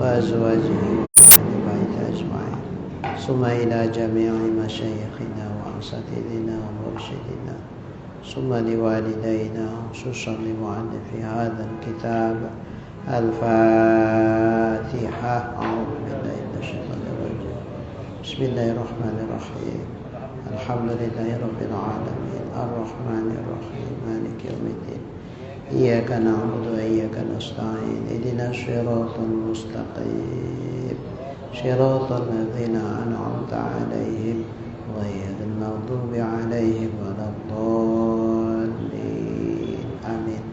وأزواجه وأهل بيته أجمعين ثم إلى جميع مشايخنا وأساتذتنا ومرشدنا ثم لوالدينا خصوصا لمؤلف هذا الكتاب الفاتحة. أعوذ بالله من الشيطان الرجيم. بسم الله الرحمن الرحيم. الحمد لله رب العالمين الرحمن الرحيم مالك يوم الدين إياك نعبد وإياك نستعين اهدنا الصراط المستقيم صراط الذين أنعمت عليهم غير المغضوب عليهم ولا الضالين آمين.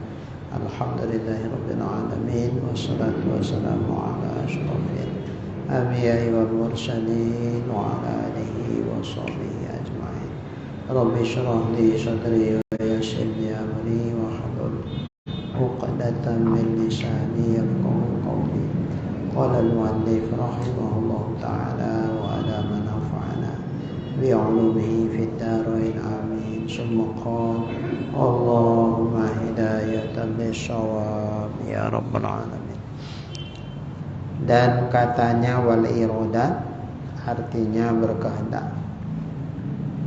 الحمد لله رب العالمين والصلاة والسلام على أشرف الأنبياء والمرسلين وعلى آله وصحبه أجمعين. رب اشرح لي صدري ويسر لي أمري واحلل عقدة من لساني يفقهوا قولي. قال المؤلف رحمه الله تعالى وأدام نفعنا بعلومه في الدارين آمين. ثم قال اللهم هداية للصواب ya rabbal alamin. Dan katanya wal iradat artinya berkehendak.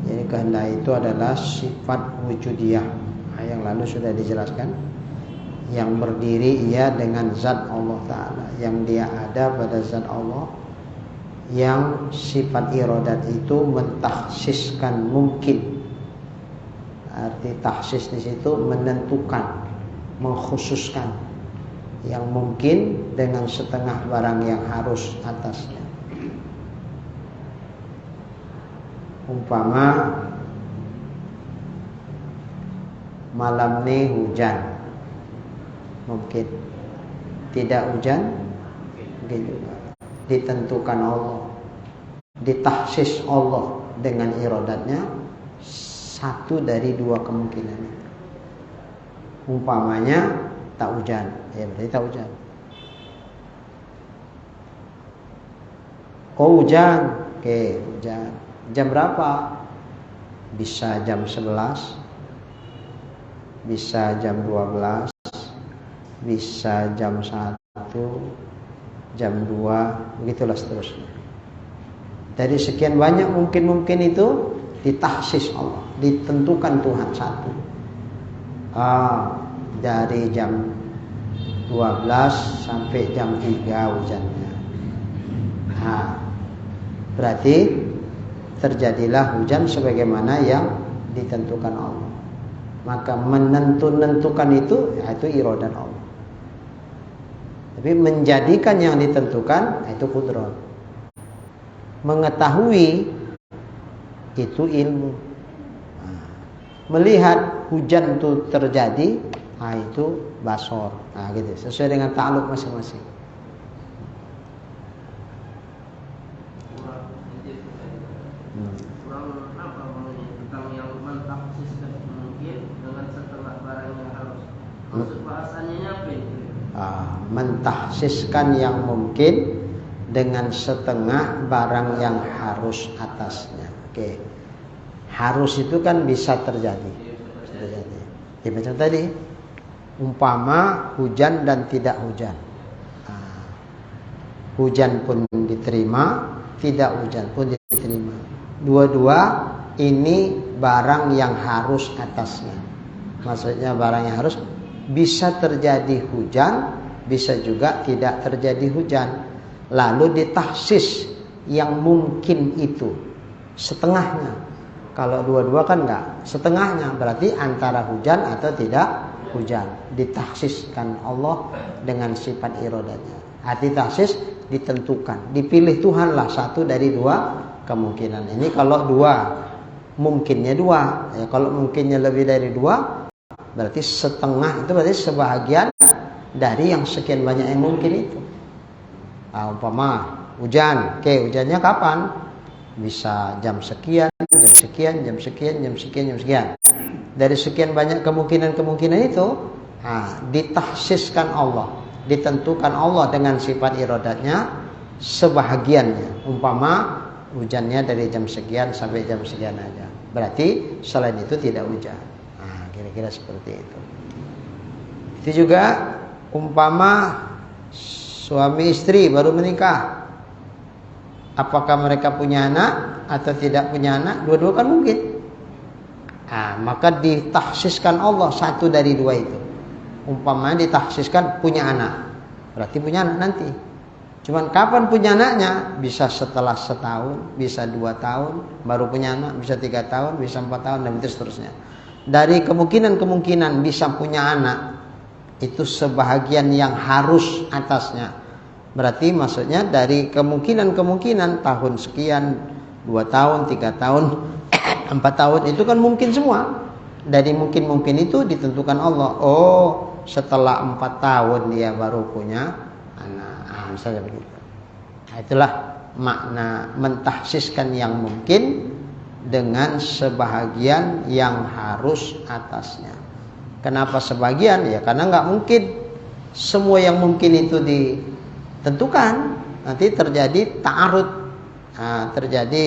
Jadi kehendak itu adalah sifat wujudiyah. Yang lalu sudah dijelaskan. Yang berdiri ia dengan zat Allah Ta'ala, yang dia ada pada zat Allah. Yang sifat iradat itu mentakhsiskan mungkin. Arti takhsis di situ menentukan, mengkhususkan yang mungkin dengan setengah barang yang harus atasnya. Umpama malam ini hujan, mungkin. Tidak hujan, mungkin juga. Ditentukan Allah, ditakhsis Allah dengan iradatnya, satu dari dua kemungkinan. Umpamanya tak hujan, ya berarti tak hujan. Oh hujan, oke hujan. Jam berapa? Bisa jam 11, bisa jam 12, bisa jam 1, jam 2, begitulah seterusnya. Dari sekian banyak mungkin itu ditakhsis Allah, ditentukan Tuhan satu. Dari jam 12 sampai jam 3 hujannya. Berarti terjadilah hujan sebagaimana yang ditentukan Allah. Maka menentukan itu iradat Allah. Tapi menjadikan yang ditentukan itu qudrat. Mengetahui itu ilmu. Melihat hujan itu terjadi, itu basor. Gitu. Sesuai dengan ta'aluk masing-masing. Kurang apa tentang yang mentakhsiskan mungkin dengan setengah barang yang harus. Maksud bahasanya apa itu? Mentakhsiskan yang mungkin dengan setengah barang yang harus atasnya. Oke. Harus itu kan bisa terjadi. Ya, macam tadi. Umpama hujan dan tidak hujan. Hujan pun diterima, tidak hujan pun diterima. Dua-dua ini barang yang harus atasnya. Maksudnya barang yang harus, bisa terjadi hujan, bisa juga tidak terjadi hujan. Lalu ditakhsis yang mungkin itu setengahnya. Kalau dua-dua kan enggak, setengahnya berarti antara hujan atau tidak hujan. Ditakhsiskan Allah dengan sifat iradatnya. Arti takhsis ditentukan, dipilih Tuhan lah satu dari dua kemungkinan. Ini kalau dua, mungkinnya dua. Ya, kalau mungkinnya lebih dari dua, berarti setengah itu berarti sebahagian dari yang sekian banyak yang mungkin itu. Umpama hujan, hujannya kapan? Bisa jam sekian, jam sekian, jam sekian, jam sekian, jam sekian. Dari sekian banyak kemungkinan itu, ditakhsiskan Allah, ditentukan Allah dengan sifat iradatnya sebahagiannya. Umpama hujannya dari jam sekian sampai jam sekian aja. Berarti selain itu tidak hujan. Kira-kira seperti itu. Itu juga umpama suami istri baru menikah. Apakah mereka punya anak atau tidak punya anak? Dua-dua kan mungkin. Maka ditakhsiskan Allah satu dari dua itu. Umpamanya ditakhsiskan punya anak, berarti punya anak nanti. Cuman kapan punya anaknya? Bisa setelah setahun, bisa 2 tahun baru punya anak, bisa 3 tahun, bisa 4 tahun, dan seterusnya. Dari kemungkinan bisa punya anak itu sebahagian yang harus atasnya. Berarti maksudnya dari kemungkinan tahun sekian, 2 tahun, 3 tahun, 4 tahun itu kan mungkin semua. Dari mungkin itu ditentukan Allah. Oh, setelah 4 tahun dia baru punya anak. Misalnya begitu. Itulah makna mentahsiskan yang mungkin dengan sebahagian yang harus atasnya. Kenapa sebagian? Ya karena nggak mungkin semua yang mungkin itu ditentukan. Nanti terjadi ta'arud, terjadi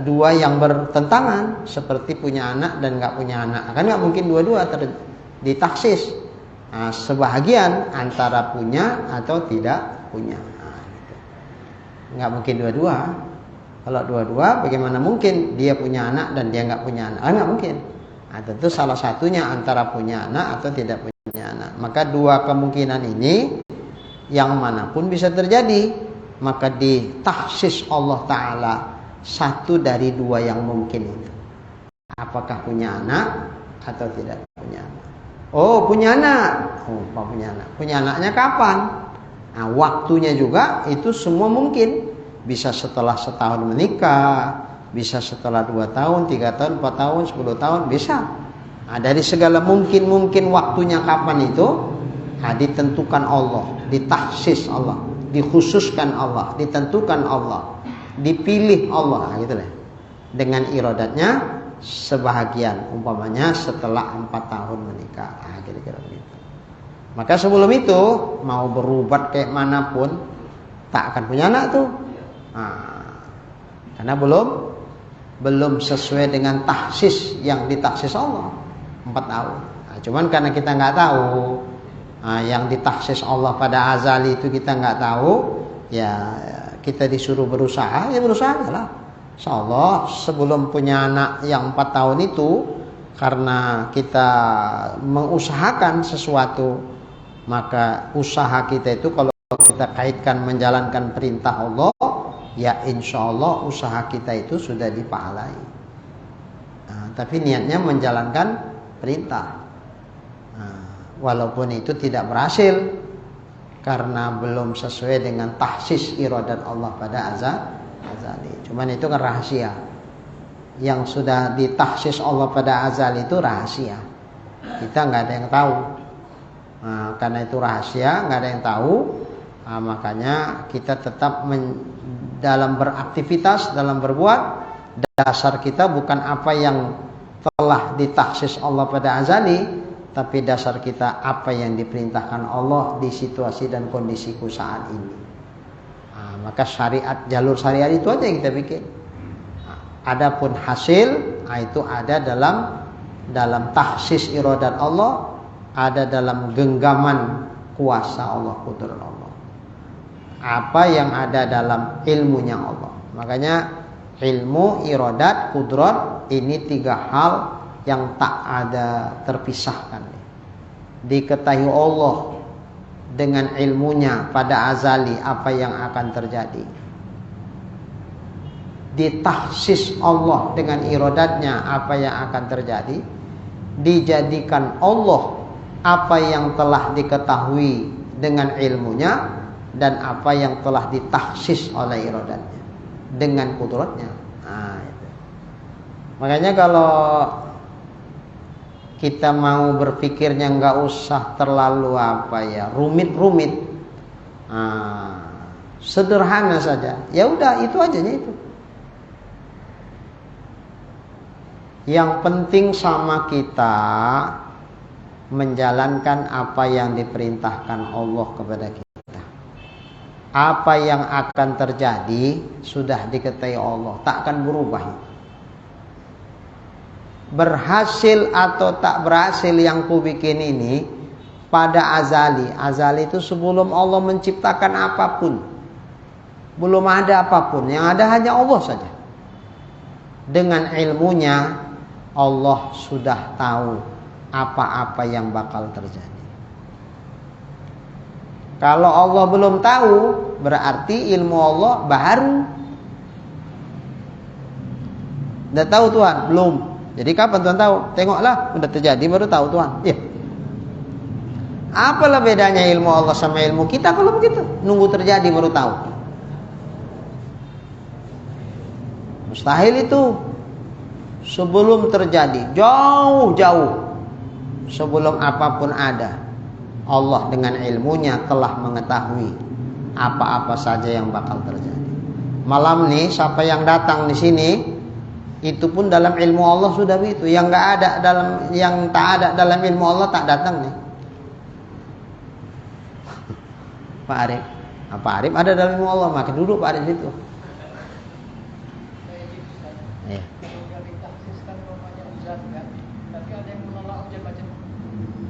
dua yang bertentangan, seperti punya anak dan nggak punya anak. Kan nggak mungkin dua-dua ditaksis. Sebahagian antara punya atau tidak punya. Nggak mungkin dua-dua. Kalau dua-dua, bagaimana mungkin dia punya anak dan dia nggak punya anak? Nggak mungkin. Tentu salah satunya antara punya anak atau tidak punya anak. Maka dua kemungkinan ini yang manapun bisa terjadi. Maka ditahsis Allah Ta'ala satu dari dua yang mungkin itu. Apakah punya anak atau tidak punya anak? Oh, punya anak. Oh, Pak punya anak. Punya anaknya kapan? Waktunya juga itu semua mungkin. Bisa setelah setahun menikah, bisa setelah 2 tahun, 3 tahun, 4 tahun, 10 tahun, bisa. Dari segala mungkin waktunya kapan itu, ditentukan Allah, ditahsis Allah, dikhususkan Allah, ditentukan Allah, dipilih Allah, gitu lah. Dengan iradatnya sebahagian, umpamanya setelah 4 tahun menikah, kira-kira begitu. Maka sebelum itu mau berubat kayak manapun tak akan punya anak tuh, karena belum sesuai dengan tahsis yang ditahsis Allah 4 tahun. Cuman karena kita nggak tahu, yang ditahsis Allah pada azali itu kita nggak tahu, ya kita disuruh berusaha, ya berusaha lah. Insyaallah sebelum punya anak yang 4 tahun itu, karena kita mengusahakan sesuatu, maka usaha kita itu kalau kita kaitkan menjalankan perintah Allah, ya insyaallah usaha kita itu sudah dipahalai. Tapi niatnya menjalankan perintah. Walaupun itu tidak berhasil karena belum sesuai dengan tahsis iradat Allah pada azali. Cuman itu kan rahasia. Yang sudah ditahsis Allah pada azali itu rahasia. Kita nggak ada yang tahu. Karena itu rahasia, nggak ada yang tahu. Makanya kita tetap dalam beraktivitas, dalam berbuat, dasar kita bukan apa yang telah ditahsis Allah pada azali, tapi dasar kita apa yang diperintahkan Allah di situasi dan kondisiku saat ini. Maka syariat, jalur syariat itu aja yang kita bikin. Adapun hasil, itu ada dalam tahsis iradat Allah, ada dalam genggaman kuasa Allah, kudrat Allah. Apa yang ada dalam ilmunya Allah. Makanya ilmu, iradat, kudrat, ini 3 hal yang tak ada terpisahkan. Diketahui Allah dengan ilmunya pada azali apa yang akan terjadi. Ditahsis Allah dengan iradatnya apa yang akan terjadi. Dijadikan Allah apa yang telah diketahui dengan ilmunya, dan apa yang telah ditahsis oleh iradatnya dengan kudratnya. Itu. Makanya kalau kita mau berpikirnya nggak usah terlalu rumit-rumit, sederhana saja. Ya udah itu aja itu. Yang penting sama kita menjalankan apa yang diperintahkan Allah kepada kita. Apa yang akan terjadi sudah diketahui Allah, tak akan berubah. Berhasil atau tak berhasil yang ku bikin ini, pada azali. Azali itu sebelum Allah menciptakan apapun. Belum ada apapun, yang ada hanya Allah saja. Dengan ilmunya Allah sudah tahu apa-apa yang bakal terjadi. Kalau Allah belum tahu, berarti ilmu Allah baru. Udah tahu Tuhan? Belum. Jadi kapan Tuhan tahu? Tengoklah, udah terjadi baru tahu Tuhan. Ya. Apalah bedanya ilmu Allah sama ilmu kita kalau begitu? Nunggu terjadi baru tahu. Mustahil itu. Sebelum terjadi, jauh-jauh sebelum apapun ada, Allah dengan ilmunya telah mengetahui apa-apa saja yang bakal terjadi. Malam nih, siapa yang datang di sini, itu pun dalam ilmu Allah sudah begitu. Yang nggak ada dalam, yang tak ada dalam ilmu Allah tak datang nih. Pak Arif, Pak Arif ada dalam ilmu Allah, maka duduk Pak Arif itu. Ya. Tapi ada yang menolak ujian macam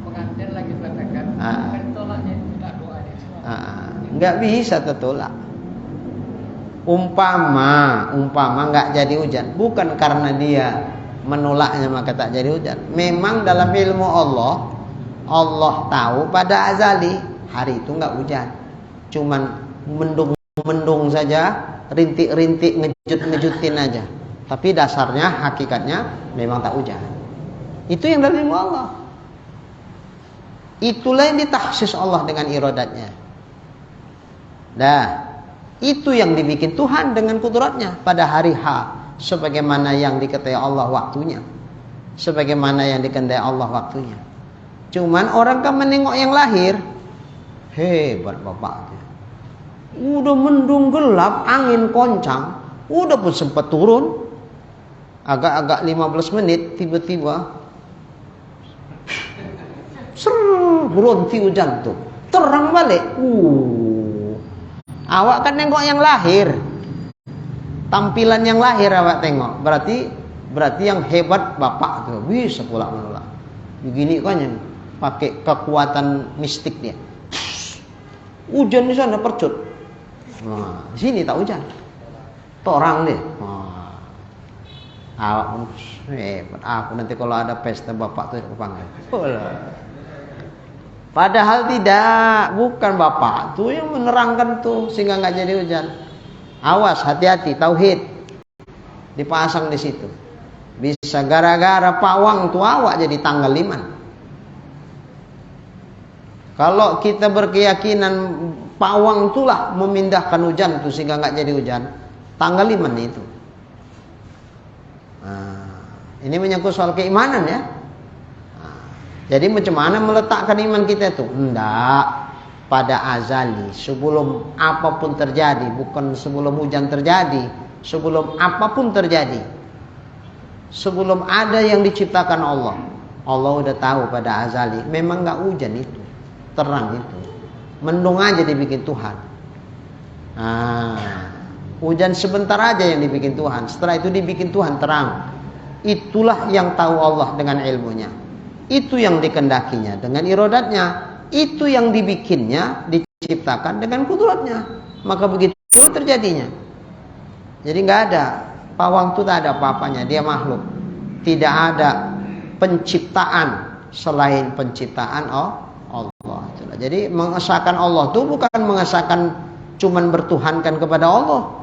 pengantin lagi katakan, kan tolaknya tidak doa dia semua. Nggak bisa tertolak. Umpama nggak jadi hujan, bukan karena dia menolaknya maka tak jadi hujan. Memang dalam ilmu Allah tahu pada azali hari itu nggak hujan, cuman mendung saja, rintik-rintik ngejut-ngejutin aja. Tapi dasarnya, hakikatnya memang tak hujan. Itu yang dari ilmu Allah. Itulah yang ditahsis Allah dengan iradatnya. Nah, itu yang dibikin Tuhan dengan kudratnya pada hari H, sebagaimana yang diketahui Allah waktunya, sebagaimana yang dikendai Allah waktunya. Cuman orang kan menengok yang lahir, hebat bapak. Udah mendung gelap, angin koncang, udah pun sempat turun. Agak-agak 15 menit tiba-tiba berhenti hujan tuh. Terang balik. Awak kan nengok yang lahir. Tampilan yang lahir awak tengok. Berarti yang hebat bapak tuh bisa pula menolak. Begini kan pakai kekuatan mistik dia. Hujan di sana percut. Nah, di sini tak hujan. Torang deh. Awak pun hebat. Aku nanti kalau ada pesta bapak tuh aku panggil. Padahal tidak, bukan bapak tuh yang menerangkan tuh sehingga nggak jadi hujan. Awas, hati-hati, tauhid dipasang di situ. Bisa gara-gara pawang tuh awak jadi tanggal 5. Kalau kita berkeyakinan pawang itulah memindahkan hujan tuh sehingga nggak jadi hujan, tanggal 5 itu. Ini menyangkut soal keimanan ya. Jadi macam mana meletakkan iman kita itu? Enggak, pada azali, sebelum apapun terjadi, bukan sebelum hujan terjadi, sebelum apapun terjadi, sebelum ada yang diciptakan Allah udah tahu pada azali. Memang enggak hujan itu, terang itu, mendung aja dibikin Tuhan. Hujan sebentar aja yang dibikin Tuhan, setelah itu dibikin Tuhan terang. Itulah yang tahu Allah dengan ilmunya. Itu yang dikendakinya dengan iradatnya. Itu yang dibikinnya, diciptakan dengan kudratnya. Maka begitu terjadinya. Jadi nggak ada, pawang itu tak ada apa-apanya, dia makhluk. Tidak ada penciptaan selain penciptaan Allah. Jadi mengesahkan Allah itu bukan mengesahkan cuman bertuhankan kepada Allah.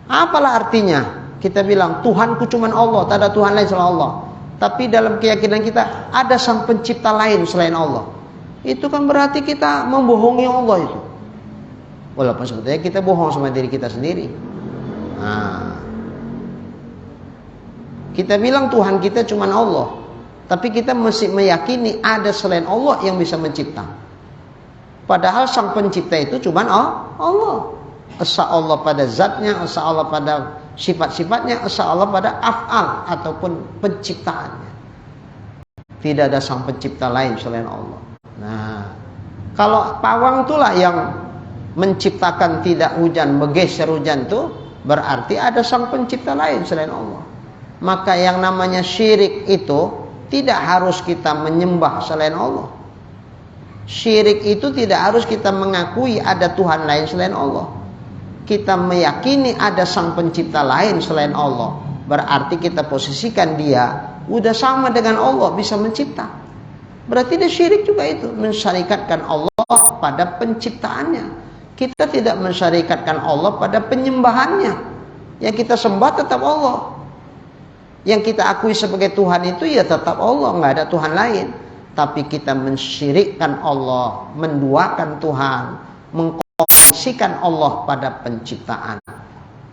Apalah artinya? Kita bilang Tuhanku cuman Allah, tak ada Tuhan lain selain Allah. Tapi dalam keyakinan kita ada sang pencipta lain selain Allah. Itu kan berarti kita membohongi Allah itu. Walaupun sebetulnya kita bohong sama diri kita sendiri. Kita bilang Tuhan kita cuman Allah, tapi kita masih meyakini ada selain Allah yang bisa mencipta. Padahal sang pencipta itu cuman Allah. Esa Allah pada zatnya, esa Allah pada sifat-sifatnya, esa Allah pada af'al ataupun penciptaannya. Tidak ada sang pencipta lain selain Allah. Nah, kalau pawang itulah yang menciptakan tidak hujan, bergeser hujan itu, berarti ada sang pencipta lain selain Allah. Maka yang namanya syirik itu tidak harus kita menyembah selain Allah. Syirik itu tidak harus kita mengakui ada Tuhan lain selain Allah. Kita meyakini ada sang pencipta lain selain Allah, berarti kita posisikan dia udah sama dengan Allah, bisa mencipta. Berarti dia syirik juga itu, mensyarikatkan Allah pada penciptaannya. Kita tidak mensyarikatkan Allah pada penyembahannya. Yang kita sembah tetap Allah. Yang kita akui sebagai Tuhan itu ya tetap Allah, nggak ada Tuhan lain. Tapi kita mensyirikkan Allah, menduakan Tuhan, mengkondisikan Allah pada penciptaan.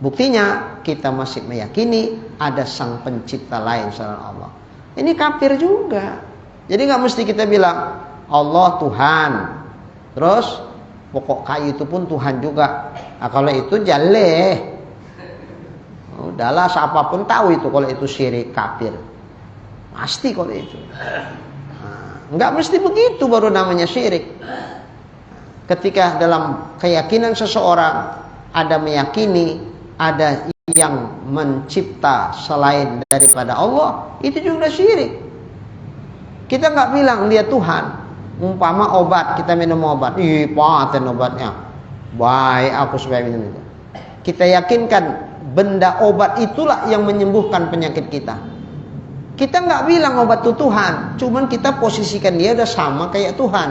Buktinya kita masih meyakini ada sang pencipta lain selain Allah. Ini kafir juga. Jadi nggak mesti kita bilang Allah Tuhan, terus pokok kayu itu pun Tuhan juga. Nah, kalau itu jaleh, udahlah siapapun tahu itu kalau itu syirik kafir. Pasti kalau itu. Nggak mesti begitu baru namanya syirik. Ketika dalam keyakinan seseorang ada meyakini ada yang mencipta selain daripada Allah, itu juga syirik. Kita nggak bilang dia Tuhan. Umpama obat, kita minum obat, ih paten obatnya, baik aku supaya minum itu. Kita yakinkan benda obat itulah yang menyembuhkan penyakit kita. Kita nggak bilang obat itu Tuhan, cuman kita posisikan dia udah sama kayak Tuhan.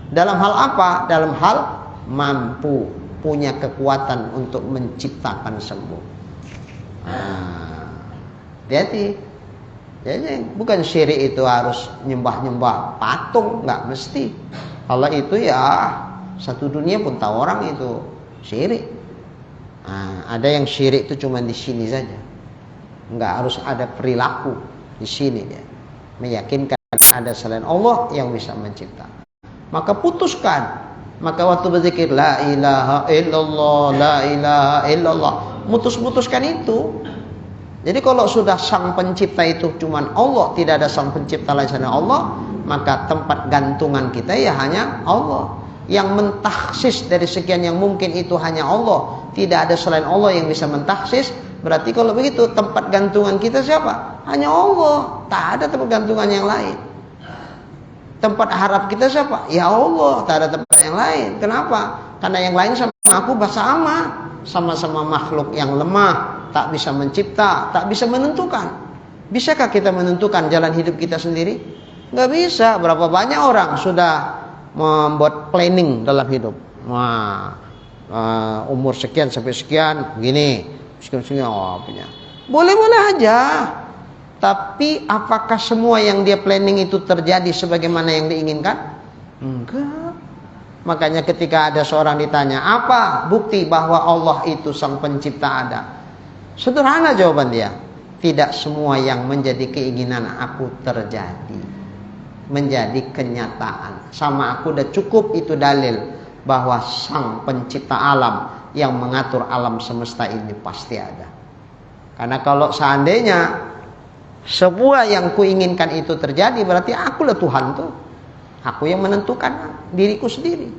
Dalam hal apa? Dalam hal mampu, punya kekuatan untuk menciptakan sembuh. Hati-hati. Jadi bukan syirik itu harus nyembah-nyembah patung, nggak mesti. Kalau itu ya satu dunia pun tahu orang itu syirik. Ada yang syirik itu cuma di sini saja, nggak harus ada perilaku di sini dia meyakinkan ada selain Allah yang bisa mencipta. Maka putuskan. Maka waktu berzikir la ilaha illallah, la ilaha illallah, mutuskan itu. Jadi kalau sudah sang pencipta itu cuman Allah, tidak ada sang pencipta lain selain Allah, maka tempat gantungan kita ya hanya Allah. Yang mentaksis dari sekian yang mungkin itu hanya Allah, tidak ada selain Allah yang bisa mentaksis. Berarti kalau begitu tempat gantungan kita siapa? Hanya Allah, tak ada tempat gantungan yang lain. Tempat harap kita siapa? Ya Allah, tak ada tempat yang lain. Kenapa? Karena yang lain sama aku sama-sama makhluk yang lemah, tak bisa mencipta, tak bisa menentukan. Bisakah kita menentukan jalan hidup kita sendiri? Nggak bisa. Berapa banyak orang sudah membuat planning dalam hidup. Umur sekian sampai sekian, begini, sekian, punya. Boleh-boleh aja. Tapi apakah semua yang dia planning itu terjadi sebagaimana yang diinginkan? Enggak. Makanya ketika ada seorang ditanya, apa bukti bahwa Allah itu sang pencipta ada? Sederhana jawaban dia. Tidak semua yang menjadi keinginan aku terjadi, menjadi kenyataan. Sama aku udah cukup itu dalil bahwa sang pencipta alam yang mengatur alam semesta ini pasti ada. Karena kalau seandainya semua yang kuinginkan itu terjadi, berarti akulah Tuhan tuh. Aku yang menentukan diriku sendiri.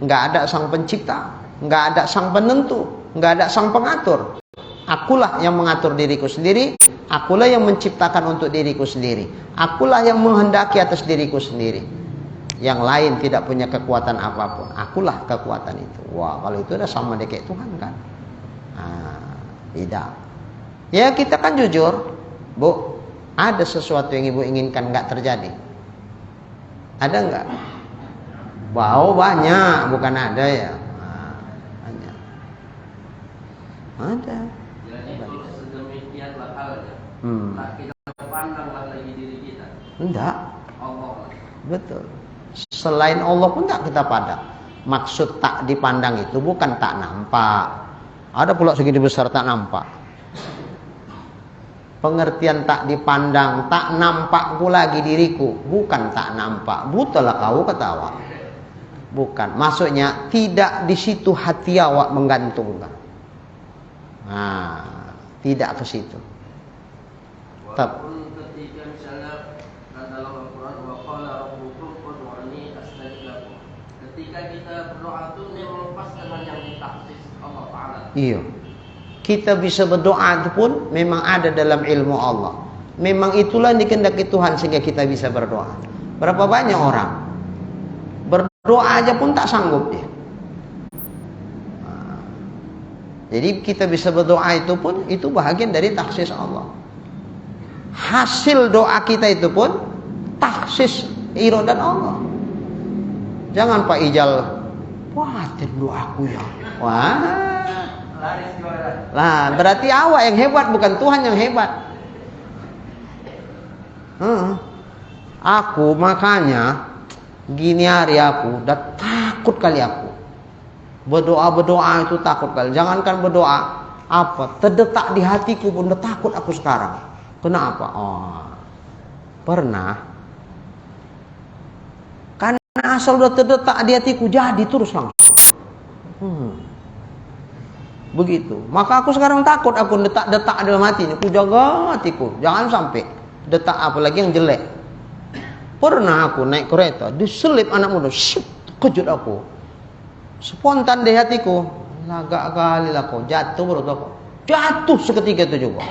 Nggak ada sang pencipta, nggak ada sang penentu, nggak ada sang pengatur. Akulah yang mengatur diriku sendiri. Akulah yang menciptakan untuk diriku sendiri. Akulah yang menghendaki atas diriku sendiri. Yang lain tidak punya kekuatan apapun. Akulah kekuatan itu. Wah, kalau itu udah sama dia kayak Tuhan kan? Tidak. Ya kita kan jujur, Bu. Ada sesuatu yang ibu inginkan nggak terjadi? Ada nggak? Bau banyak, bukan ada ya. Banyak. Ada. Jadi kalau sedemikianlah halnya, tak kita pandanglah lagi diri kita. Enggak. Allah. Betul. Selain Allah pun tak kita pandang. Maksud tak dipandang itu bukan tak nampak. Ada pula segini besar tak nampak. Pengertian tak dipandang, tak nampak pula lagi diriku, bukan tak nampak. Butalah kau ketawa. Bukan, maksudnya tidak di situ hati awak menggantungkan. Tidak ke situ. Walaupun ketika misalnya dalam Al-Quran waqala rabbukum ud'uni astajib lakum. Ketika kita berdoa itu melepaskan yang ditaksis Allah Ta'ala. Iya. Kita bisa berdoa itu pun memang ada dalam ilmu Allah. Memang itulah yang dikehendaki Tuhan sehingga kita bisa berdoa. Berapa banyak orang berdoa aja pun tak sanggup dia. Jadi kita bisa berdoa itu pun itu bahagian dari taksis Allah. Hasil doa kita itu pun taksis iradat Allah. Jangan Pak Ijal, wah doaku ya. Wah. Lah, berarti awak yang hebat bukan Tuhan yang hebat. Aku makanya gini hari aku udah takut kali aku. Berdoa itu takut kali. Jangankan berdoa, apa terdetak di hatiku pun udah takut aku sekarang. Kenapa? Pernah. Karena asal udah terdetak di hatiku jadi terus langsung. Begitu. Maka aku sekarang takut aku detak-detak dalam hati ini. Aku jaga hatiku, jangan sampai detak apalagi yang jelek. Pernah aku naik kereta, diselip anak muda, kejut aku. Spontan di hatiku, agak kali lah kau jatuh bro, jatuh seketika itu juga.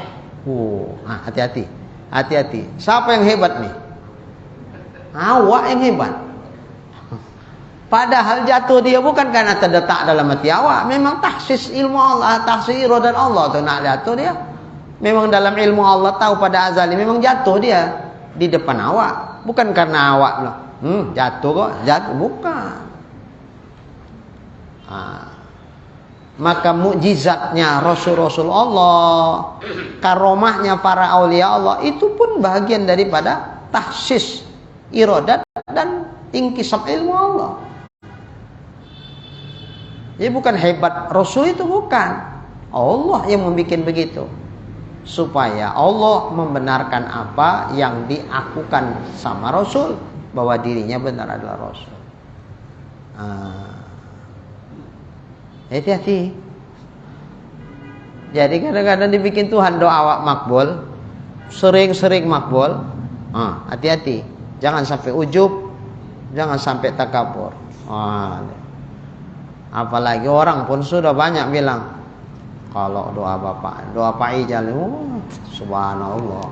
Hati-hati. Siapa yang hebat nih? Awak yang hebat. Padahal jatuh dia bukan karena terdetak dalam hati awak, memang taksis ilmu Allah, taksis iradat Allah tuh nak jatuh dia. Memang dalam ilmu Allah tahu pada azali memang jatuh dia di depan awak, bukan karena awak bilang, jatuh kok, jatuh bukan. Maka mukjizatnya Rasul-Rasul Allah, karomahnya para aulia Allah itu pun bagian daripada tahsis iradat dan ingkisab ilmu Allah. Jadi bukan hebat Rasul itu, bukan. Allah yang membuat begitu supaya Allah membenarkan apa yang diakukan sama Rasul, bahwa dirinya benar adalah Rasul. Hati-hati. Jadi kadang-kadang dibikin Tuhan doa awak makbul, sering-sering makbul. Hati-hati. Jangan sampai ujub, jangan sampai takabur. Apalagi orang pun sudah banyak bilang, kalau doa Pak Ijal, subhanallah.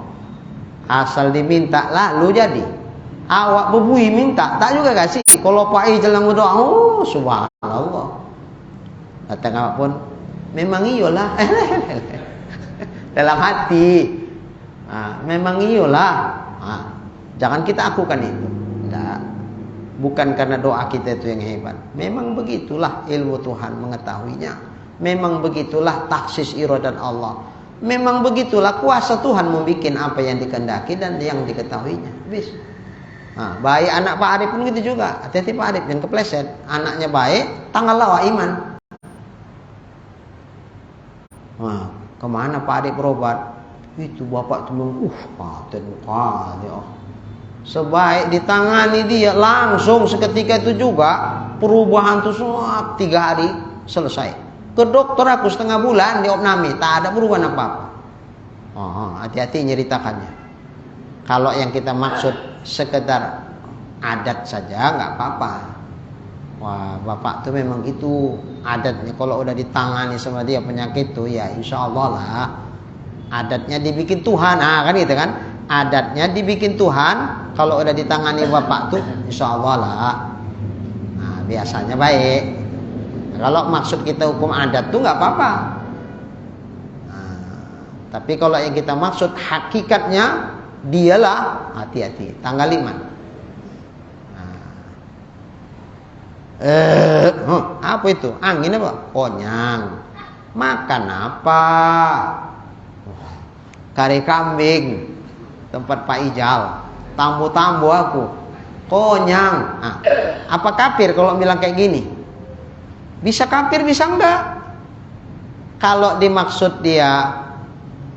Asal diminta lalu jadi. Awak bebui minta, tak juga kasih. Kalau Pak Ijal yang berdoa, subhanallah. Kata awak pun, memang iyalah. Dalam hati. Memang iyalah. Jangan kita akukan itu. Tidak. Bukan karena doa kita itu yang hebat. Memang begitulah ilmu Tuhan mengetahuinya. Memang begitulah taksis iradat Allah. Memang begitulah kuasa Tuhan membuat apa yang dikehendaki dan yang diketahuinya. Bis. Baik anak Pak Arif pun gitu juga. Hati-hati Pak Arif, jangan kepleset. Anaknya baik, tanggal lawa iman. Kemana Pak Arif berobat? Itu bapak tu bilang, paten kali. Sebaik ditangani dia langsung seketika itu juga perubahan tu semua 3 hari selesai. Ke dokter aku setengah bulan diopnami, tak ada perubahan apa-apa. Hati-hati nyeritakannya. Kalau yang kita maksud sekedar adat saja nggak apa-apa. Wah, bapak tuh memang itu adatnya. Kalau udah ditangani sama dia penyakit tuh, ya insya Allah lah. Adatnya dibikin Tuhan, kan gitu kan? Adatnya dibikin Tuhan. Kalau udah ditangani bapak tuh, insya Allah lah. Biasanya baik. Kalau maksud kita hukum adat tuh nggak apa-apa. Tapi kalau yang kita maksud hakikatnya, dialah, hati-hati. Tanggal 5. Apa itu? Angin apa? Konyang. Makan apa? Kari kambing. Tempat Pak Ijal. Tambu-tambu aku. Konyang. Apa kafir kalau bilang kayak gini? Bisa kafir, bisa enggak? Kalau dimaksud dia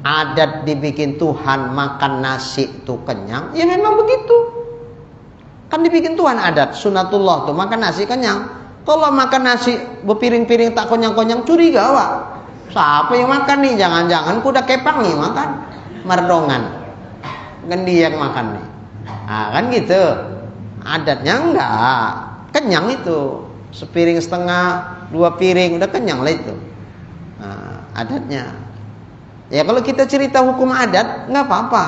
adat dibikin Tuhan makan nasi itu kenyang, ya memang begitu. Kan dibikin Tuhan adat, sunatullah tuh makan nasi kenyang. Kalau makan nasi berpiring-piring tak konyang-konyang, curiga wak. Siapa yang makan nih? Jangan-jangan kuda kepang nih makan merdongan. Kan dia yang makan nih. Kan gitu. Adatnya enggak. Kenyang itu. Sepiring setengah, 2 piring, udah kenyang lah itu. Adatnya. Ya kalau kita cerita hukum adat, nggak apa-apa.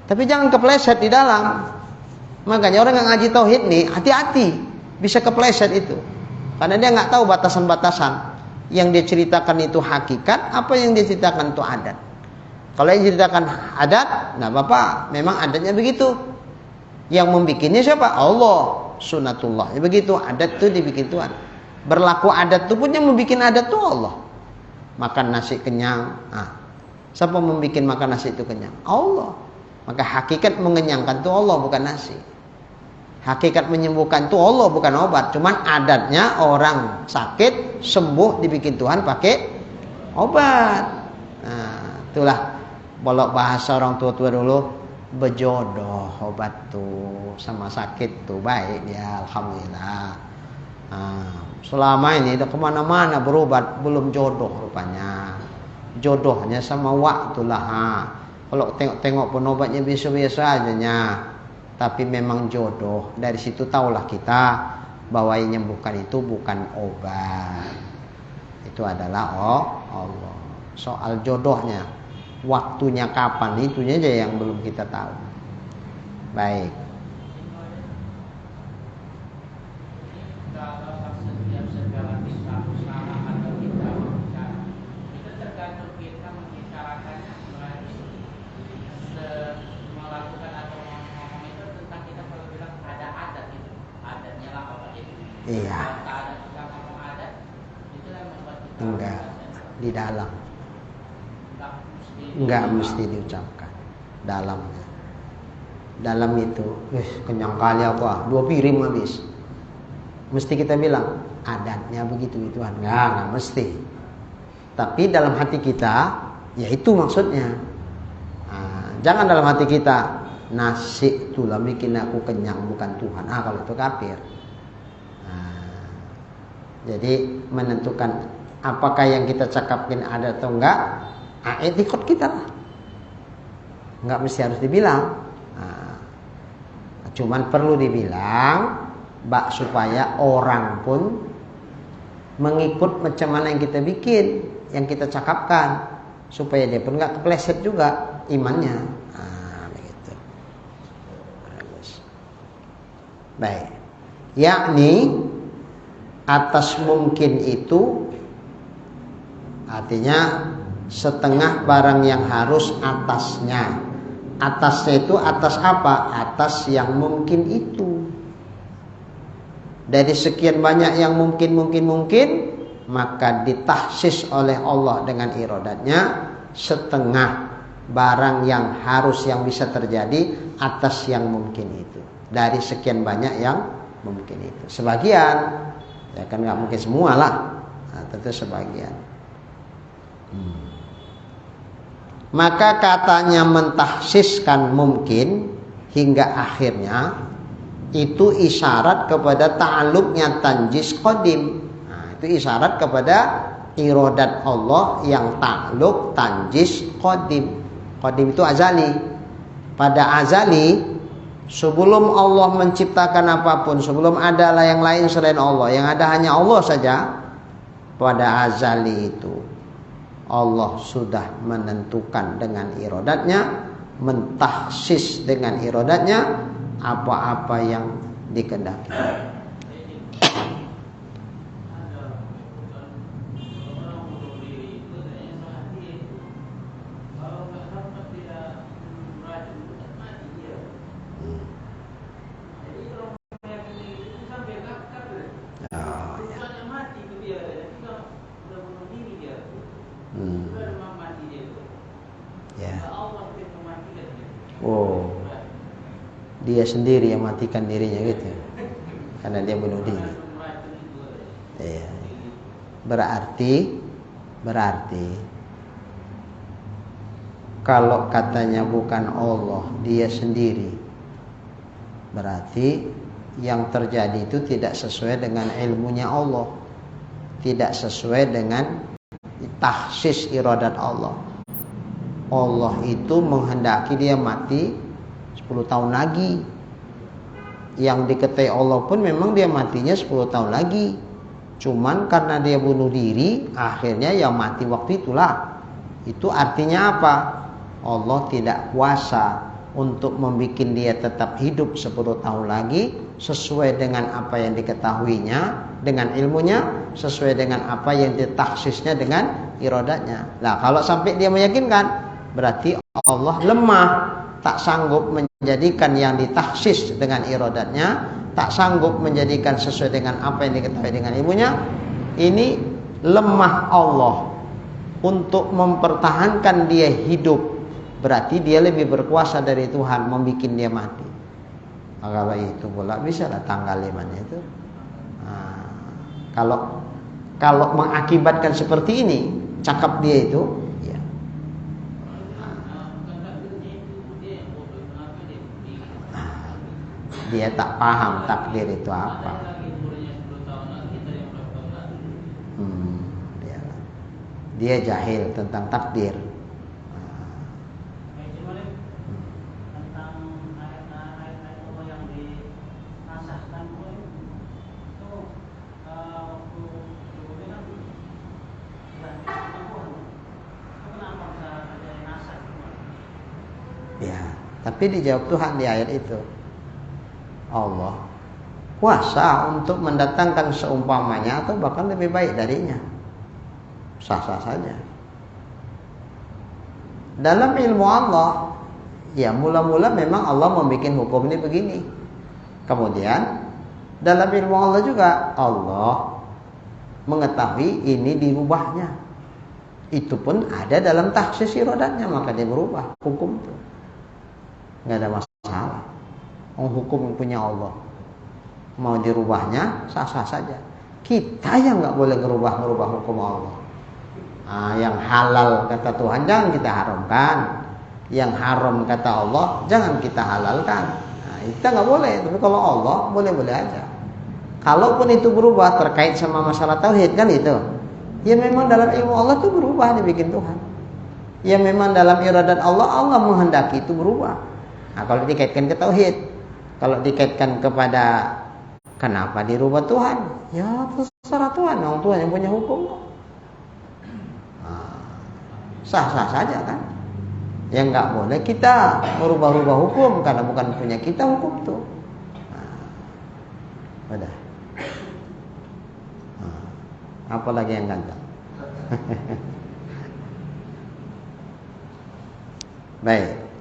Tapi jangan kepleset di dalam. Makanya orang yang ngaji tauhid nih, hati-hati. Bisa kepleset itu. Karena dia nggak tahu batasan-batasan. Yang dia ceritakan itu hakikat, apa yang dia ceritakan itu adat. Kalau yang ceritakan adat, nah Bapak, memang adatnya begitu. Yang membikinnya siapa? Allah, sunnatullah. Ya begitu, adat itu dibikin Tuhan. Berlaku adat itu pun yang membikin adat itu Allah. Makan nasi kenyang. Nah, siapa membuat makan nasi itu kenyang? Allah. Maka hakikat mengenyangkan itu Allah, bukan nasi. Hakikat menyembuhkan itu Allah, bukan obat. Cuman adatnya orang sakit sembuh dibikin Tuhan pakai obat. Nah, itulah bolok bahasa orang tua-tua dulu, berjodoh obat tuh sama sakit tuh baik dia, alhamdulillah. Nah, selama ini udah kemana-mana berobat belum jodoh rupanya. Jodohnya sama waktulah. Kalau tengok-tengok pun obatnya biasa-biasa aja nya. Tapi memang jodoh. Dari situ tahulah kita bahwa yang menyembuhkan itu bukan obat. Itu adalah Allah. Soal jodohnya, waktunya kapan, itunya aja yang belum kita tahu. Baik. Iya. Enggak di dalam. Enggak mesti diucapkan dalamnya. Dalam itu, kenyang kali aku 2 piring habis. Mesti kita bilang adatnya begitu Tuhan. Enggak mesti. Tapi dalam hati kita, ya itu maksudnya. Nah, jangan dalam hati kita nasi itulah bikin aku kenyang, bukan Tuhan. Kalau itu kafir. Jadi menentukan apakah yang kita cakapin ada atau enggak, etikot kita lah. Enggak mesti harus dibilang. Cuman perlu dibilang supaya orang pun mengikut macam mana yang kita bikin, yang kita cakapkan, supaya dia pun enggak kepleset juga imannya. Begitu. Baik. Yakni atas mungkin itu artinya setengah barang yang harus atasnya. Atasnya itu atas apa? Atas yang mungkin itu. Dari sekian banyak yang mungkin, maka ditahsis oleh Allah dengan iradatnya setengah barang yang harus, yang bisa terjadi atas yang mungkin itu. Dari sekian banyak yang mungkin itu. Sebagian, ya kan nggak mungkin semua lah, tentu sebagian. Maka katanya mentahsiskan mungkin hingga akhirnya itu isyarat kepada ta'alluqnya tanjis qadim. Itu isyarat kepada iradat Allah yang ta'alluq tanjis qadim. Qadim itu azali. Pada azali, sebelum Allah menciptakan apapun, sebelum ada yang lain selain Allah, yang ada hanya Allah saja, pada azali itu Allah sudah menentukan dengan iradatnya, mentahsis dengan iradatnya apa-apa yang dikehendaki. Dia sendiri yang matikan dirinya gitu, karena dia bunuh diri. Ya. Berarti kalau katanya bukan Allah, dia sendiri, berarti yang terjadi itu tidak sesuai dengan ilmunya Allah, tidak sesuai dengan tahsis iradat Allah. Allah itu menghendaki dia mati 10 tahun lagi. Yang diketahui Allah pun memang dia matinya 10 tahun lagi. Cuman karena dia bunuh diri, akhirnya ya mati waktu itulah. Itu artinya apa? Allah tidak kuasa untuk membuat dia tetap hidup 10 tahun lagi sesuai dengan apa yang diketahuinya dengan ilmunya, sesuai dengan apa yang ditaksisnya dengan iradatnya. Nah, kalau sampai dia meyakinkan, berarti Allah lemah, tak sanggup menjadikan yang ditaksis dengan iradatnya, tak sanggup menjadikan sesuai dengan apa yang diketahui dengan ilmunya. Ini lemah Allah untuk mempertahankan dia hidup. Berarti dia lebih berkuasa dari Tuhan membuat dia mati. Nah, kalau itu pula bisa lah tanggal 5-nya itu. Nah, kalau mengakibatkan seperti ini, cakap dia itu, ya. Dia tak paham takdir itu apa. Dia jahil tentang takdir. Ya, tapi dijawab Tuhan di ayat itu. Allah kuasa untuk mendatangkan seumpamanya atau bahkan lebih baik darinya. Sah-sah saja. Dalam ilmu Allah, ya mula-mula memang Allah membuat hukum ini begini. Kemudian dalam ilmu Allah juga Allah mengetahui ini dirubahnya. Itu pun ada dalam taksis iradatnya, maka dia berubah hukum itu. Nggak ada masalah. Hukum punya Allah, mau dirubahnya sah-sah saja. Kita yang nggak boleh ngerubah hukum Allah. Nah, yang halal kata Tuhan jangan kita haramkan, yang haram kata Allah jangan kita halalkan. Nah, kita nggak boleh. Tapi kalau Allah boleh-boleh aja. Kalaupun itu berubah terkait sama masalah tauhid kan itu, ya memang dalam ilmu Allah itu berubah dibikin Tuhan. Ya memang dalam iradat Allah menghendaki itu berubah. Nah, kalau dikaitkan ke tauhid, kalau dikaitkan kepada kenapa dirubah Tuhan, ya terserah Tuhan, orang Tuhan yang punya hukum. Sah-sah saja kan. Yang nggak boleh kita merubah-rubah hukum karena bukan punya kita hukum tuh. Udah. Apalagi yang ganteng. Baik.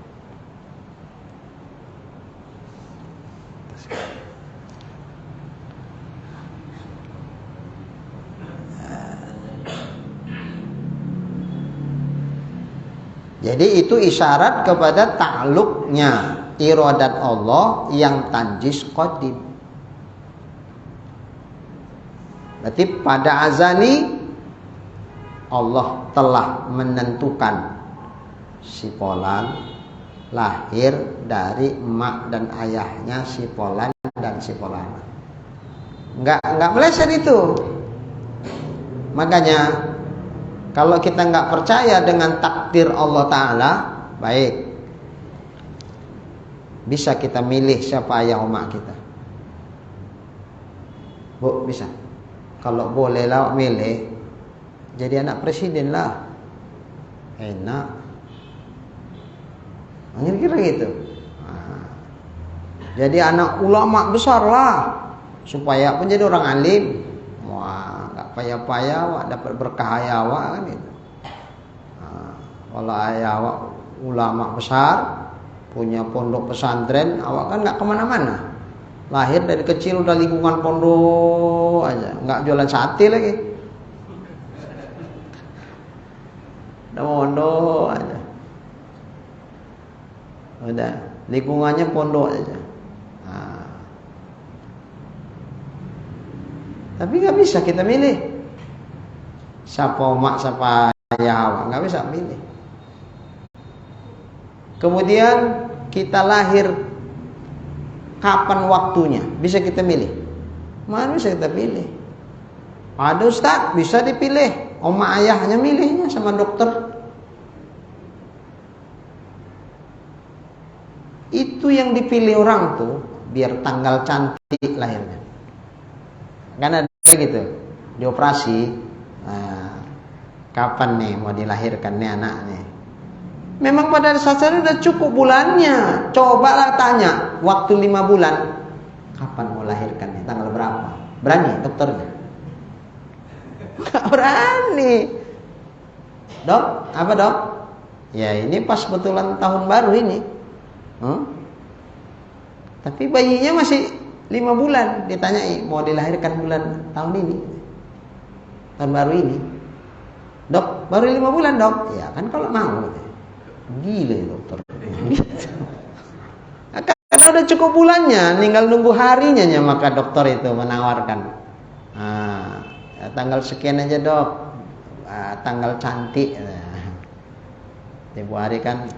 Jadi itu isyarat kepada ta'alluqnya iradat Allah yang tanjis qadim. Berarti pada azali Allah telah menentukan si Polan lahir dari emak dan ayahnya si Polan dan si Polana. Enggak meleset itu. Makanya kalau kita nggak percaya dengan takdir Allah Ta'ala, baik, bisa kita milih siapa ayah emak kita. Bu, bisa. Kalau boleh lah milih, jadi anak presiden lah. Enak. Kira-kira gitu. Nah, jadi anak ulama besar lah, supaya pun jadi orang alim. Wah, nggak payah-payah, wah, dapat berkah ayah wah, kan itu. Nah, kalau ayah wah, ulama besar, punya pondok pesantren, awak kan nggak kemana-mana. Lahir dari kecil udah lingkungan pondok aja, nggak jualan sate lagi. Udah pondok aja. Udah lingkungannya pondok aja. Nah. Tapi nggak bisa kita milih siapa mak siapa ayah awak, nggak bisa milih. Kemudian kita lahir kapan waktunya bisa kita milih? Mana bisa kita pilih? Ada ustaz bisa dipilih, oma ayahnya milihnya sama dokter. Itu yang dipilih orang tuh biar tanggal cantik lahirnya. Kan ada gitu, dioperasi. Nah, kapan nih mau dilahirkan nih anak nih? Memang pada dasarnya udah cukup bulannya. Cobalah tanya, waktu 5 bulan, kapan mau lahirkannya? Tanggal berapa? Berani dokternya? Gak berani. Dok, apa dok? Ya ini pas betulan tahun baru ini. Tapi bayinya masih 5 bulan. Ditanyai, mau dilahirkan bulan tahun ini, tahun baru ini. Dok, baru 5 bulan dok. Ya kan kalau mau. Gila ya dokter. Karena udah cukup bulannya, tinggal nunggu harinya ya, maka dokter itu menawarkan. Tanggal sekian aja dok, tanggal cantik. Tempo hari kan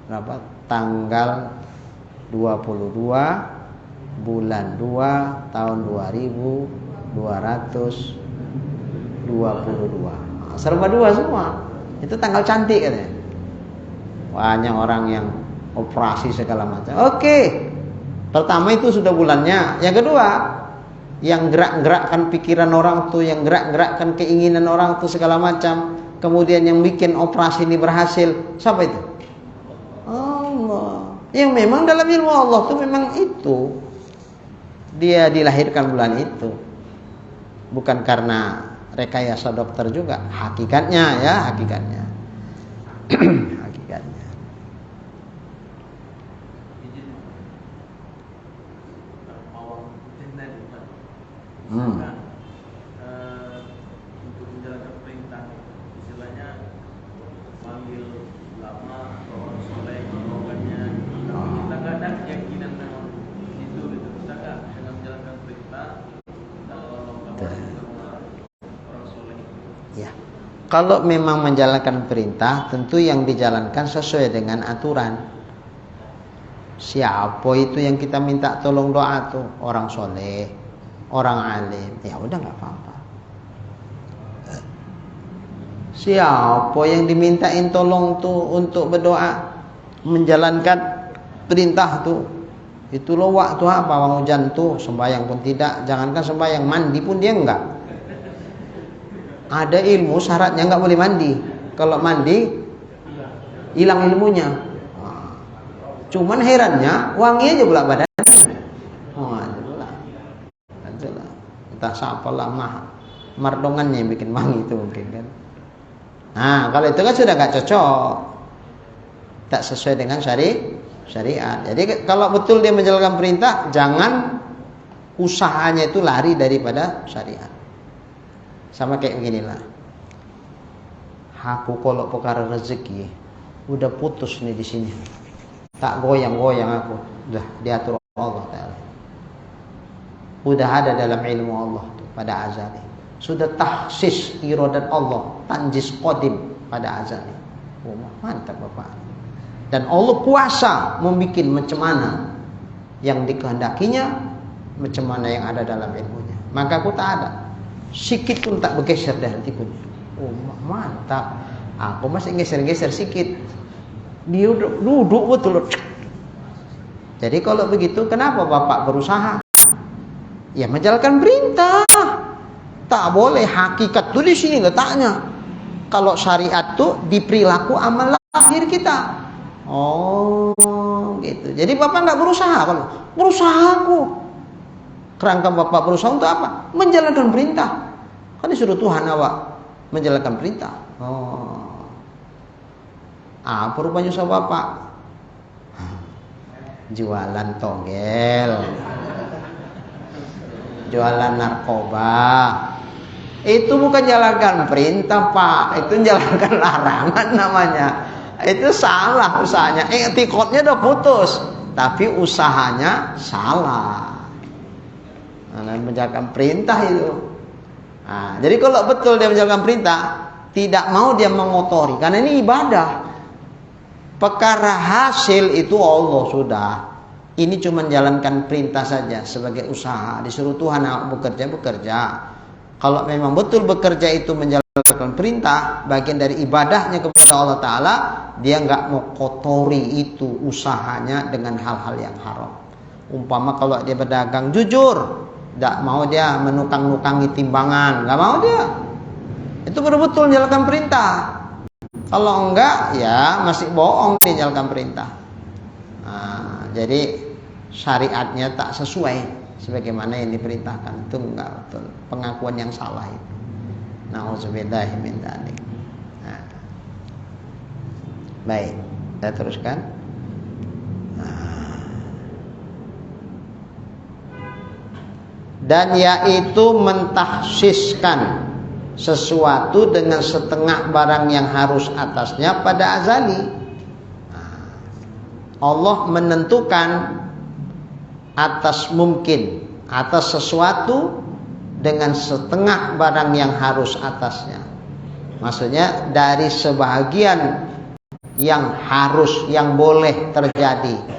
berapa? Tanggal 22 bulan 2 tahun 2222. Serba 2 semua. Itu tanggal cantik katanya. Banyak orang yang operasi segala macam. Oke. Pertama itu sudah bulannya. Yang kedua, yang gerak-gerakkan pikiran orang tuh, yang gerak-gerakkan keinginan orang tuh segala macam. Kemudian yang bikin operasi ini berhasil, siapa itu? Allah. Yang memang dalam ilmu Allah tuh memang itu. Dia dilahirkan bulan itu. Bukan karena rekayasa dokter juga, hakikatnya ya, hakikatnya. Hakikatnya. Untuk menjalankan perintah, istilahnya panggil lama atau soleh melakukannya. Kita kadang keyakinan memang itu kita kan dengan menjalankan perintah ya. Kalau memang menjalankan perintah, tentu yang dijalankan sesuai dengan aturan. Siapa itu yang kita minta tolong doa tuh? Orang soleh, orang alim. Ya udah nggak apa-apa. Siapa yang dimintain tolong tuh untuk berdoa, menjalankan perintah tuh? Itu loh waktu apa? Bang hujan tuh sembahyang pun tidak, jangankan sembahyang, mandi pun dia enggak. Ada ilmu syaratnya enggak boleh mandi. Kalau mandi hilang ilmunya. Cuman herannya wangi aja pula badannya. Itulah. Entah siapalah mardongannya yang bikin wangi itu mungkin kan. Nah, kalau itu kan sudah enggak cocok. Tak sesuai dengan syariat. Jadi kalau betul dia menjalankan perintah, jangan usahanya itu lari daripada syariat. Sama kayak beginilah. Aku kalau perkara rezeki udah putus nih di sini. Tak goyang-goyang aku. Udah diatur Allah Ta'ala. Udah ada dalam ilmu Allah pada azali. Sudah tahsis iradat Allah, tanjis qadim pada azali. Oh, mantap Bapak. Dan Allah kuasa membuat macam mana yang dikehendakinya, macam mana yang ada dalam ilmunya. Maka aku tak ada. Sikit pun tak bergeser dah hatiku. Oh mantap. Aku masih geser-geser sikit. Dia duduk betul. Jadi kalau begitu kenapa Bapak berusaha? Ya menjalankan perintah. Tak boleh hakikat tuh di sini letaknya. Kalau syariat tuh di perilaku amal lahir kita. Oh gitu. Jadi Bapak nggak berusaha kalau berusaha aku. Kerangka Bapak berusaha untuk apa? Menjalankan perintah. Kan disuruh Tuhan awak menjalankan perintah. Oh. Apa rupanya usaha Bapak? Jualan togel. Jualan narkoba. Itu bukan jalankan perintah, Pak. Itu jalankan larangan namanya. Itu salah usahanya. Etikotnya udah putus, tapi usahanya salah. Menjalankan perintah itu. Nah, jadi kalau betul dia menjalankan perintah, tidak mau dia mengotori, karena ini ibadah. Perkara hasil itu Allah sudah. Ini cuma menjalankan perintah saja sebagai usaha. Disuruh Tuhan bekerja. Kalau memang betul bekerja itu menjalankan perintah, bagian dari ibadahnya kepada Allah Ta'ala, dia nggak mau kotori itu usahanya dengan hal-hal yang haram. Umpama kalau dia berdagang jujur, tidak mau dia menukang-nukangi timbangan, nggak mau dia. Itu betul-betul menjalankan perintah. Kalau enggak, ya masih bohong meninggalkan perintah. Jadi syariatnya tak sesuai sebagaimana yang diperintahkan, itu enggak betul. Pengakuan yang salah itu. Nauzubillahi min dzalik. Baik, kita teruskan. Dan yaitu mentahsiskan sesuatu dengan setengah barang yang harus atasnya pada azali. Allah menentukan atas mungkin, atas sesuatu dengan setengah barang yang harus atasnya. Maksudnya dari sebahagian yang harus, yang boleh terjadi.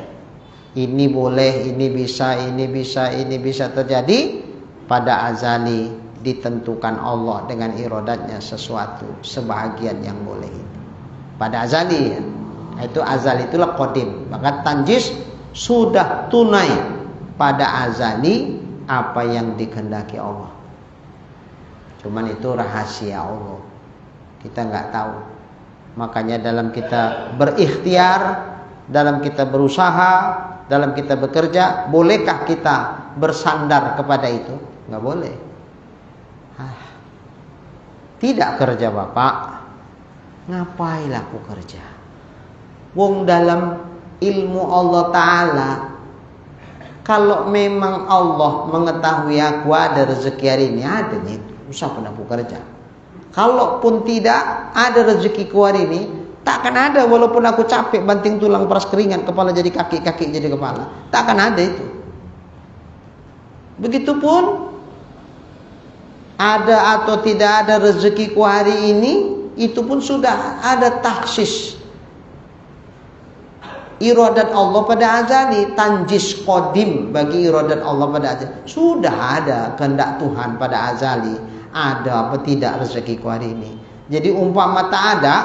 Ini boleh, ini bisa, ini bisa, ini bisa terjadi. Pada azali ditentukan Allah dengan iradatnya sesuatu, sebahagian yang boleh itu. Pada azali ya. Itu azali itulah qadim. Maka tanjis sudah tunai pada azali apa yang dikehendaki Allah. Cuman itu rahasia Allah. Kita nggak tahu. Makanya dalam kita berikhtiar, dalam kita berusaha, dalam kita bekerja, bolehkah kita bersandar kepada itu? Nggak boleh. Tidak kerja Bapak, ngapain aku kerja? Wong dalam ilmu Allah Ta'ala, kalau memang Allah mengetahui aku ada rezeki hari ini, ada nih, usah pun aku kerja. Kalaupun tidak ada rezekiku hari ini, tak akan ada, walaupun aku capek banting tulang peras keringat, kepala jadi kaki, kaki jadi kepala, tak akan ada itu. Begitupun ada atau tidak ada rezekiku hari ini, itu pun sudah ada taksis iradat Allah pada azali, tanjis qadim bagi iradat Allah pada azali. Sudah ada kehendak Tuhan pada azali, ada apa tidak rezekiku hari ini. Jadi umpama tak ada,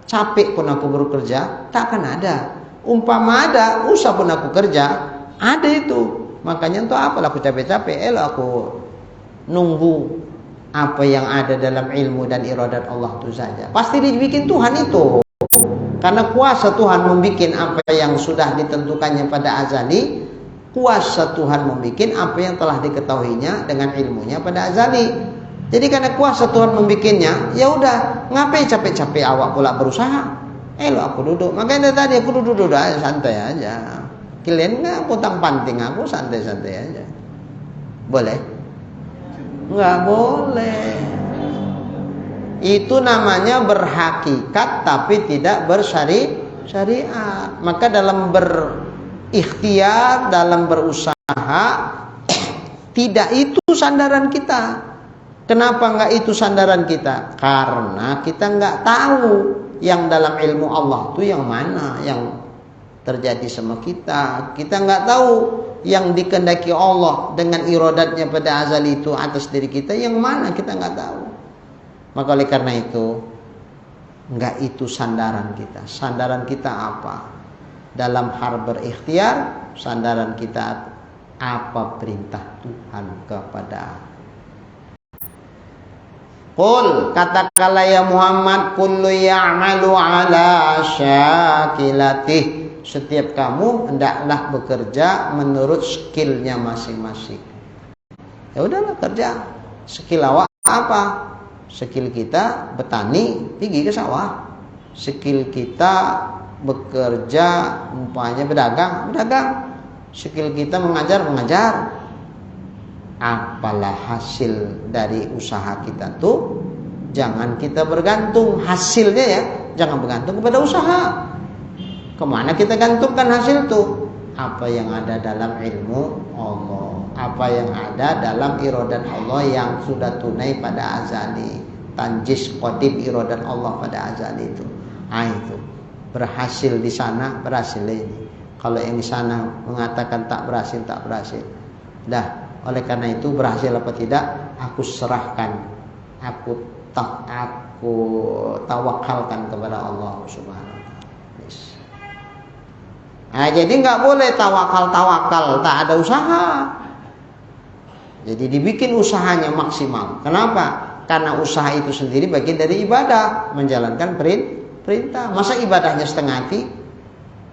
capek pun aku bekerja, tak akan ada. Umpama ada, usah pun aku kerja, ada itu. Makanya untuk apalah aku capek-capek, aku nunggu apa yang ada dalam ilmu dan iradat Allah itu saja. Pasti dibikin Tuhan itu. Karena kuasa Tuhan membikin apa yang sudah ditentukannya pada azali, kuasa Tuhan membikin apa yang telah diketahuinya dengan ilmunya pada azali. Jadi karena kuasa Tuhan membikinnya, ya udah, ngapain capek-capek awak pula berusaha? Aku duduk. Makanya tadi aku duduk aja, santai aja. Kalian nggak potang panting, aku santai-santai aja. Boleh? Nggak boleh. Itu namanya berhakikat tapi tidak bersyariat. Maka dalam berikhtiar, dalam berusaha, tidak itu sandaran kita. Kenapa enggak itu sandaran kita? Karena kita enggak tahu yang dalam ilmu Allah itu yang mana yang terjadi sama kita. Kita enggak tahu yang dikehendaki Allah dengan iradatnya pada azali itu atas diri kita yang mana, kita enggak tahu. Maka oleh karena itu enggak itu sandaran kita. Sandaran kita apa? Dalam hal berikhtiar, sandaran kita apa perintah Tuhan kepada Qul, katakanlah ya Muhammad, kullu ya'malu ala syakilatih. Setiap kamu hendaklah bekerja menurut skillnya masing-masing. Ya udahlah kerja. Skill awak apa? Skill kita bertani, pergi ke sawah. Skill kita bekerja, umpamanya berdagang. Skill kita mengajar. Apalah hasil dari usaha kita tuh, jangan kita bergantung hasilnya ya, jangan bergantung kepada usaha. Kemana kita gantungkan hasil tuh? Apa yang ada dalam ilmu Allah, apa yang ada dalam iradat Allah yang sudah tunai pada azali, tanjis qadim iradat Allah pada azali itu. Itu berhasil di sana, berhasil ini. Kalau yang di sana mengatakan tak berhasil. Dah. Oleh karena itu berhasil apa tidak, aku serahkan, aku tawakalkan kepada Allah Subhanahu wa taala. Jadi nggak boleh tawakal tak ada usaha. Jadi dibikin usahanya maksimal. Kenapa? Karena usaha itu sendiri bagian dari ibadah, menjalankan perintah. Masa ibadahnya setengah hati?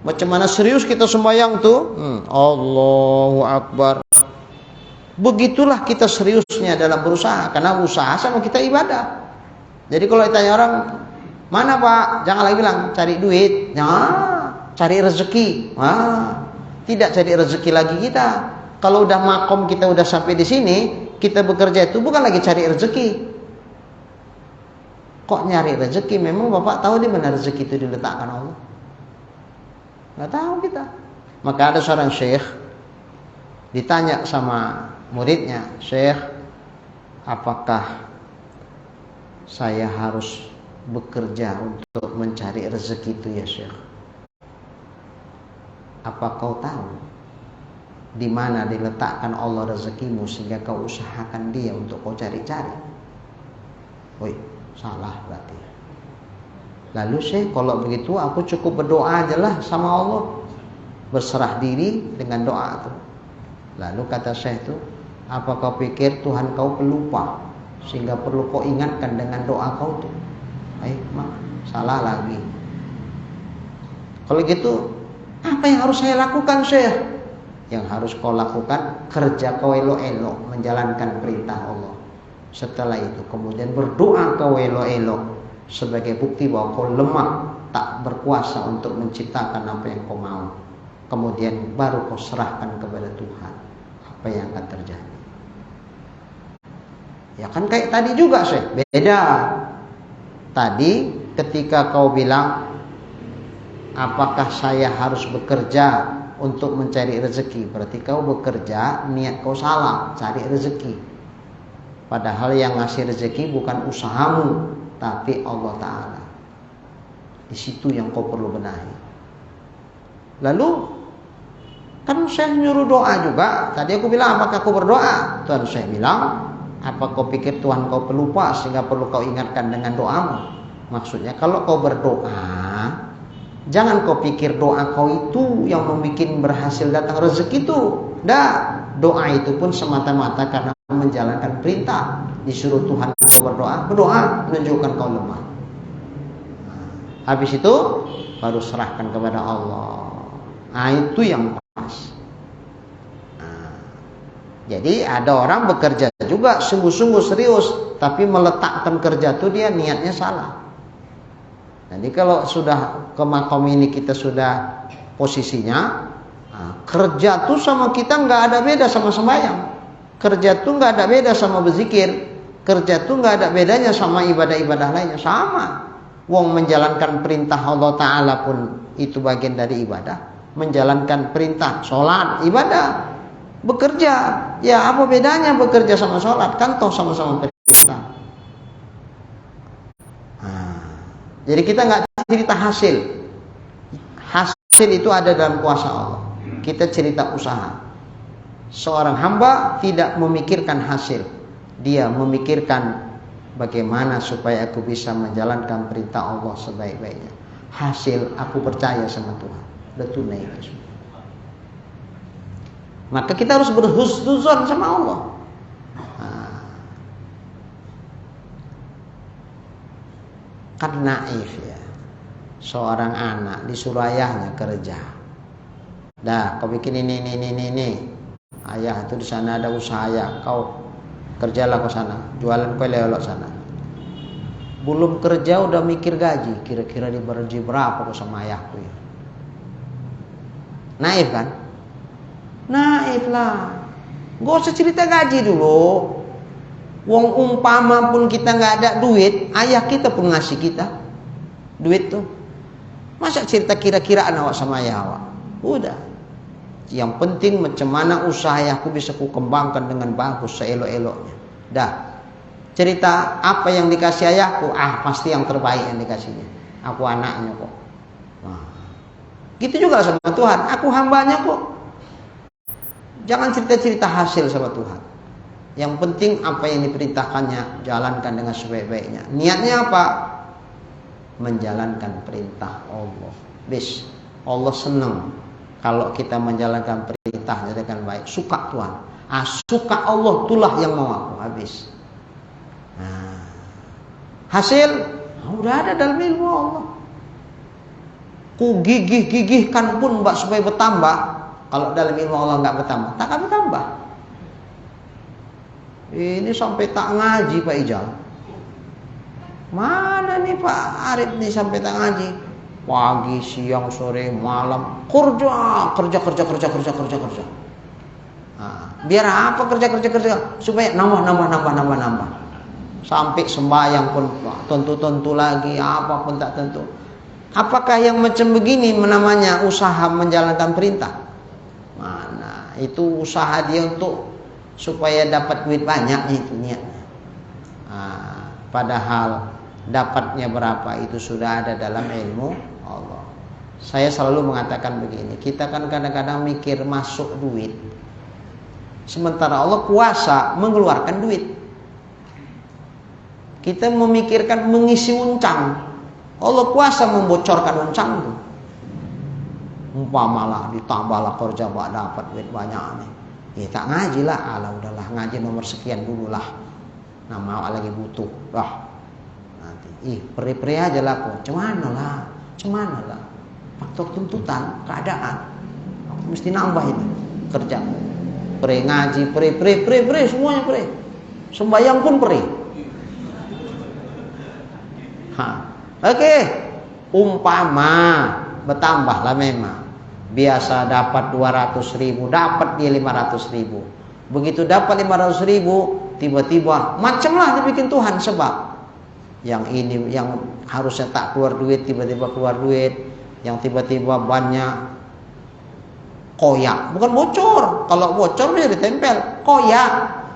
Macam mana serius kita sembahyang tuh? Allahu Akbar. Begitulah kita seriusnya dalam berusaha, karena usaha sama kita ibadah. Jadi kalau ditanya orang, mana Pak? Jangan lagi bilang cari duit, cari rezeki. Tidak cari rezeki lagi kita. Kalau udah makom kita udah sampai di sini, kita bekerja itu bukan lagi cari rezeki. Kok nyari rezeki? Memang Bapak tahu di mana rezeki itu diletakkan Allah? Nggak tahu kita. Maka ada seorang syekh ditanya sama muridnya, Syekh, apakah saya harus bekerja untuk mencari rezeki itu ya Syekh? Apa kau tahu di mana diletakkan Allah rezekimu sehingga kau usahakan dia untuk kau cari-cari? Woi, salah berarti. Lalu Syekh, kalau begitu aku cukup berdoa aja lah sama Allah, berserah diri dengan doa itu. Lalu kata Syekh itu, apa kau pikir Tuhan kau pelupa sehingga perlu kau ingatkan dengan doa kau tuh? Salah lagi. Kalau gitu, apa yang harus saya lakukan Syekh? Yang harus kau lakukan, kerja kau elok-elok menjalankan perintah Allah. Setelah itu kemudian berdoa kau elok-elok sebagai bukti bahwa kau lemah, tak berkuasa untuk menciptakan apa yang kau mau. Kemudian baru kau serahkan kepada Tuhan apa yang akan terjadi. Ya kan kayak tadi juga Syekh, beda. Tadi ketika kau bilang, apakah saya harus bekerja untuk mencari rezeki? Berarti kau bekerja, niat kau salah, cari rezeki. Padahal yang ngasih rezeki bukan usahamu, tapi Allah Ta'ala. Di situ yang kau perlu benahi. Lalu kan saya nyuruh doa juga. Tadi aku bilang, apakah kau berdoa? Tuhan saya bilang, apa kau pikir Tuhan kau pelupa sehingga perlu kau ingatkan dengan doamu? Maksudnya kalau kau berdoa, jangan kau pikir doa kau itu yang membuat berhasil datang rezeki itu. Tidak, doa itu pun semata-mata karena menjalankan perintah. Disuruh Tuhan kau berdoa, menunjukkan kau lemah. Habis itu baru serahkan kepada Allah. Itu yang pas. Jadi ada orang bekerja juga sungguh-sungguh serius, tapi meletakkan kerja itu dia niatnya salah. Jadi kalau sudah ke makom ini kita sudah posisinya, kerja tuh sama kita nggak ada beda sama sembahyang. Kerja tuh nggak ada beda sama berzikir. Kerja tuh nggak ada bedanya sama ibadah-ibadah lainnya, sama. Wong menjalankan perintah Allah Ta'ala pun itu bagian dari ibadah. Menjalankan perintah, sholat, ibadah. Bekerja, ya apa bedanya bekerja sama sholat? Kan toh sama-sama perintah. Jadi kita nggak cerita hasil. Hasil itu ada dalam kuasa Allah. Kita cerita usaha. Seorang hamba tidak memikirkan hasil. Dia memikirkan bagaimana supaya aku bisa menjalankan perintah Allah sebaik-baiknya. Hasil aku percaya sama Tuhan. Udah tunai itu semua. Maka kita harus berhusnuzon sama Allah. Kan naif ya. Seorang anak disuruh ayahnya kerja. Dah, kau bikin ini. Ayah itu di sana ada usaha ayah. Kau kerjalah ke sana, jualan kue lewat sana. Belum kerja udah mikir gaji. Kira-kira diberi berapa kau sama ayahku ya? Naif kan? Naif lah. Gak usah cerita gaji dulu. Wong umpama pun kita nggak ada duit, ayah kita pun ngasih kita duit tuh. Masa cerita kira-kiraan awak sama ayah awak? Udah. Yang penting macam mana usaha ayahku bisa ku kembangkan dengan bagus seelok-eloknya. Dah. Cerita apa yang dikasih ayahku, pasti yang terbaik yang dikasihnya. Aku anaknya kok. Gitu juga sama Tuhan. Aku hambanya kok. Jangan cerita-cerita hasil sama Tuhan. Yang penting apa yang diperintahkannya, jalankan dengan sebaik-baiknya. Niatnya apa? Menjalankan perintah Allah. Bis, Allah senang kalau kita menjalankan perintahnya dengan baik. Suka Tuhan. Suka Allah, itulah yang mau aku. Habis. Hasil, udah ada dalam ilmu Allah. ku gigih-gigihkan pun mbak supaya bertambah. Kalau dalam ilmu Allah nggak bertambah, tak akan bertambah. Ini sampai tak ngaji Pak Ijal. Mana nih Pak Arif nih sampai tak ngaji? Pagi, siang, sore, malam kerja. Nah, biar apa kerja? Supaya nambah. Sampai sembahyang pun tentu lagi, apapun tak tentu. Apakah yang macam begini namanya usaha menjalankan perintah? Mana? Itu usaha dia untuk supaya dapat duit banyak itu niatnya. Nah, padahal dapatnya berapa itu sudah ada dalam ilmu Allah. Saya selalu mengatakan begini, kita kan kadang-kadang mikir masuk duit, sementara Allah kuasa mengeluarkan duit. Kita memikirkan mengisi uncang, Allah kuasa membocorkan uncang itu. Umpamalah ditambahlah kerja bak dapat duit banyak nih. Ya tak ngaji lah, alah udahlah ngaji nomor sekian dulu lah. Nama lagi butuh, lah. Nanti, peri-peri aja lah kok. Cuman lah. Faktor tuntutan, keadaan. Aku mesti nambah ini kerja. Peri ngaji, peri, semuanya peri. Sembayang pun peri. Oke. Umpama bertambahlah memang. Biasa dapat 200.000, dapat dia 500.000. Begitu dapat 500.000, tiba-tiba macamlah dibikin Tuhan. Sebab yang ini yang harusnya tak keluar duit, tiba-tiba keluar duit. Yang tiba-tiba banyak koyak, bukan bocor. Kalau bocor bisa ditempel, koyak.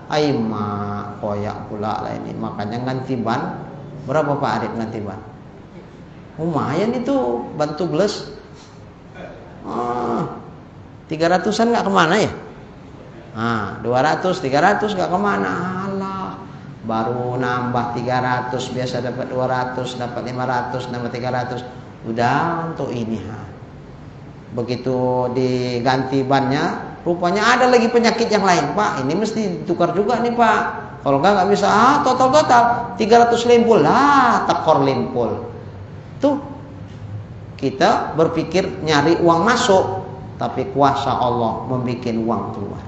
Aima, koyak pula lah ini. Makanya ganti ban. Berapa Pak Arif ganti ban? Lumayan itu, bantu bles. 300-an nggak kemana ya? 200, 300 nggak kemana. Alah, baru nambah 300, biasa dapat 200, dapat 500, nambah 300. Udah untuk ini. Begitu diganti bannya, rupanya ada lagi penyakit yang lain. Pak, ini mesti tukar juga nih Pak. Kalau nggak bisa. Total 300 limpul lah, tekor limpul. Tuh kita berpikir nyari uang masuk, tapi kuasa Allah membuat uang keluar.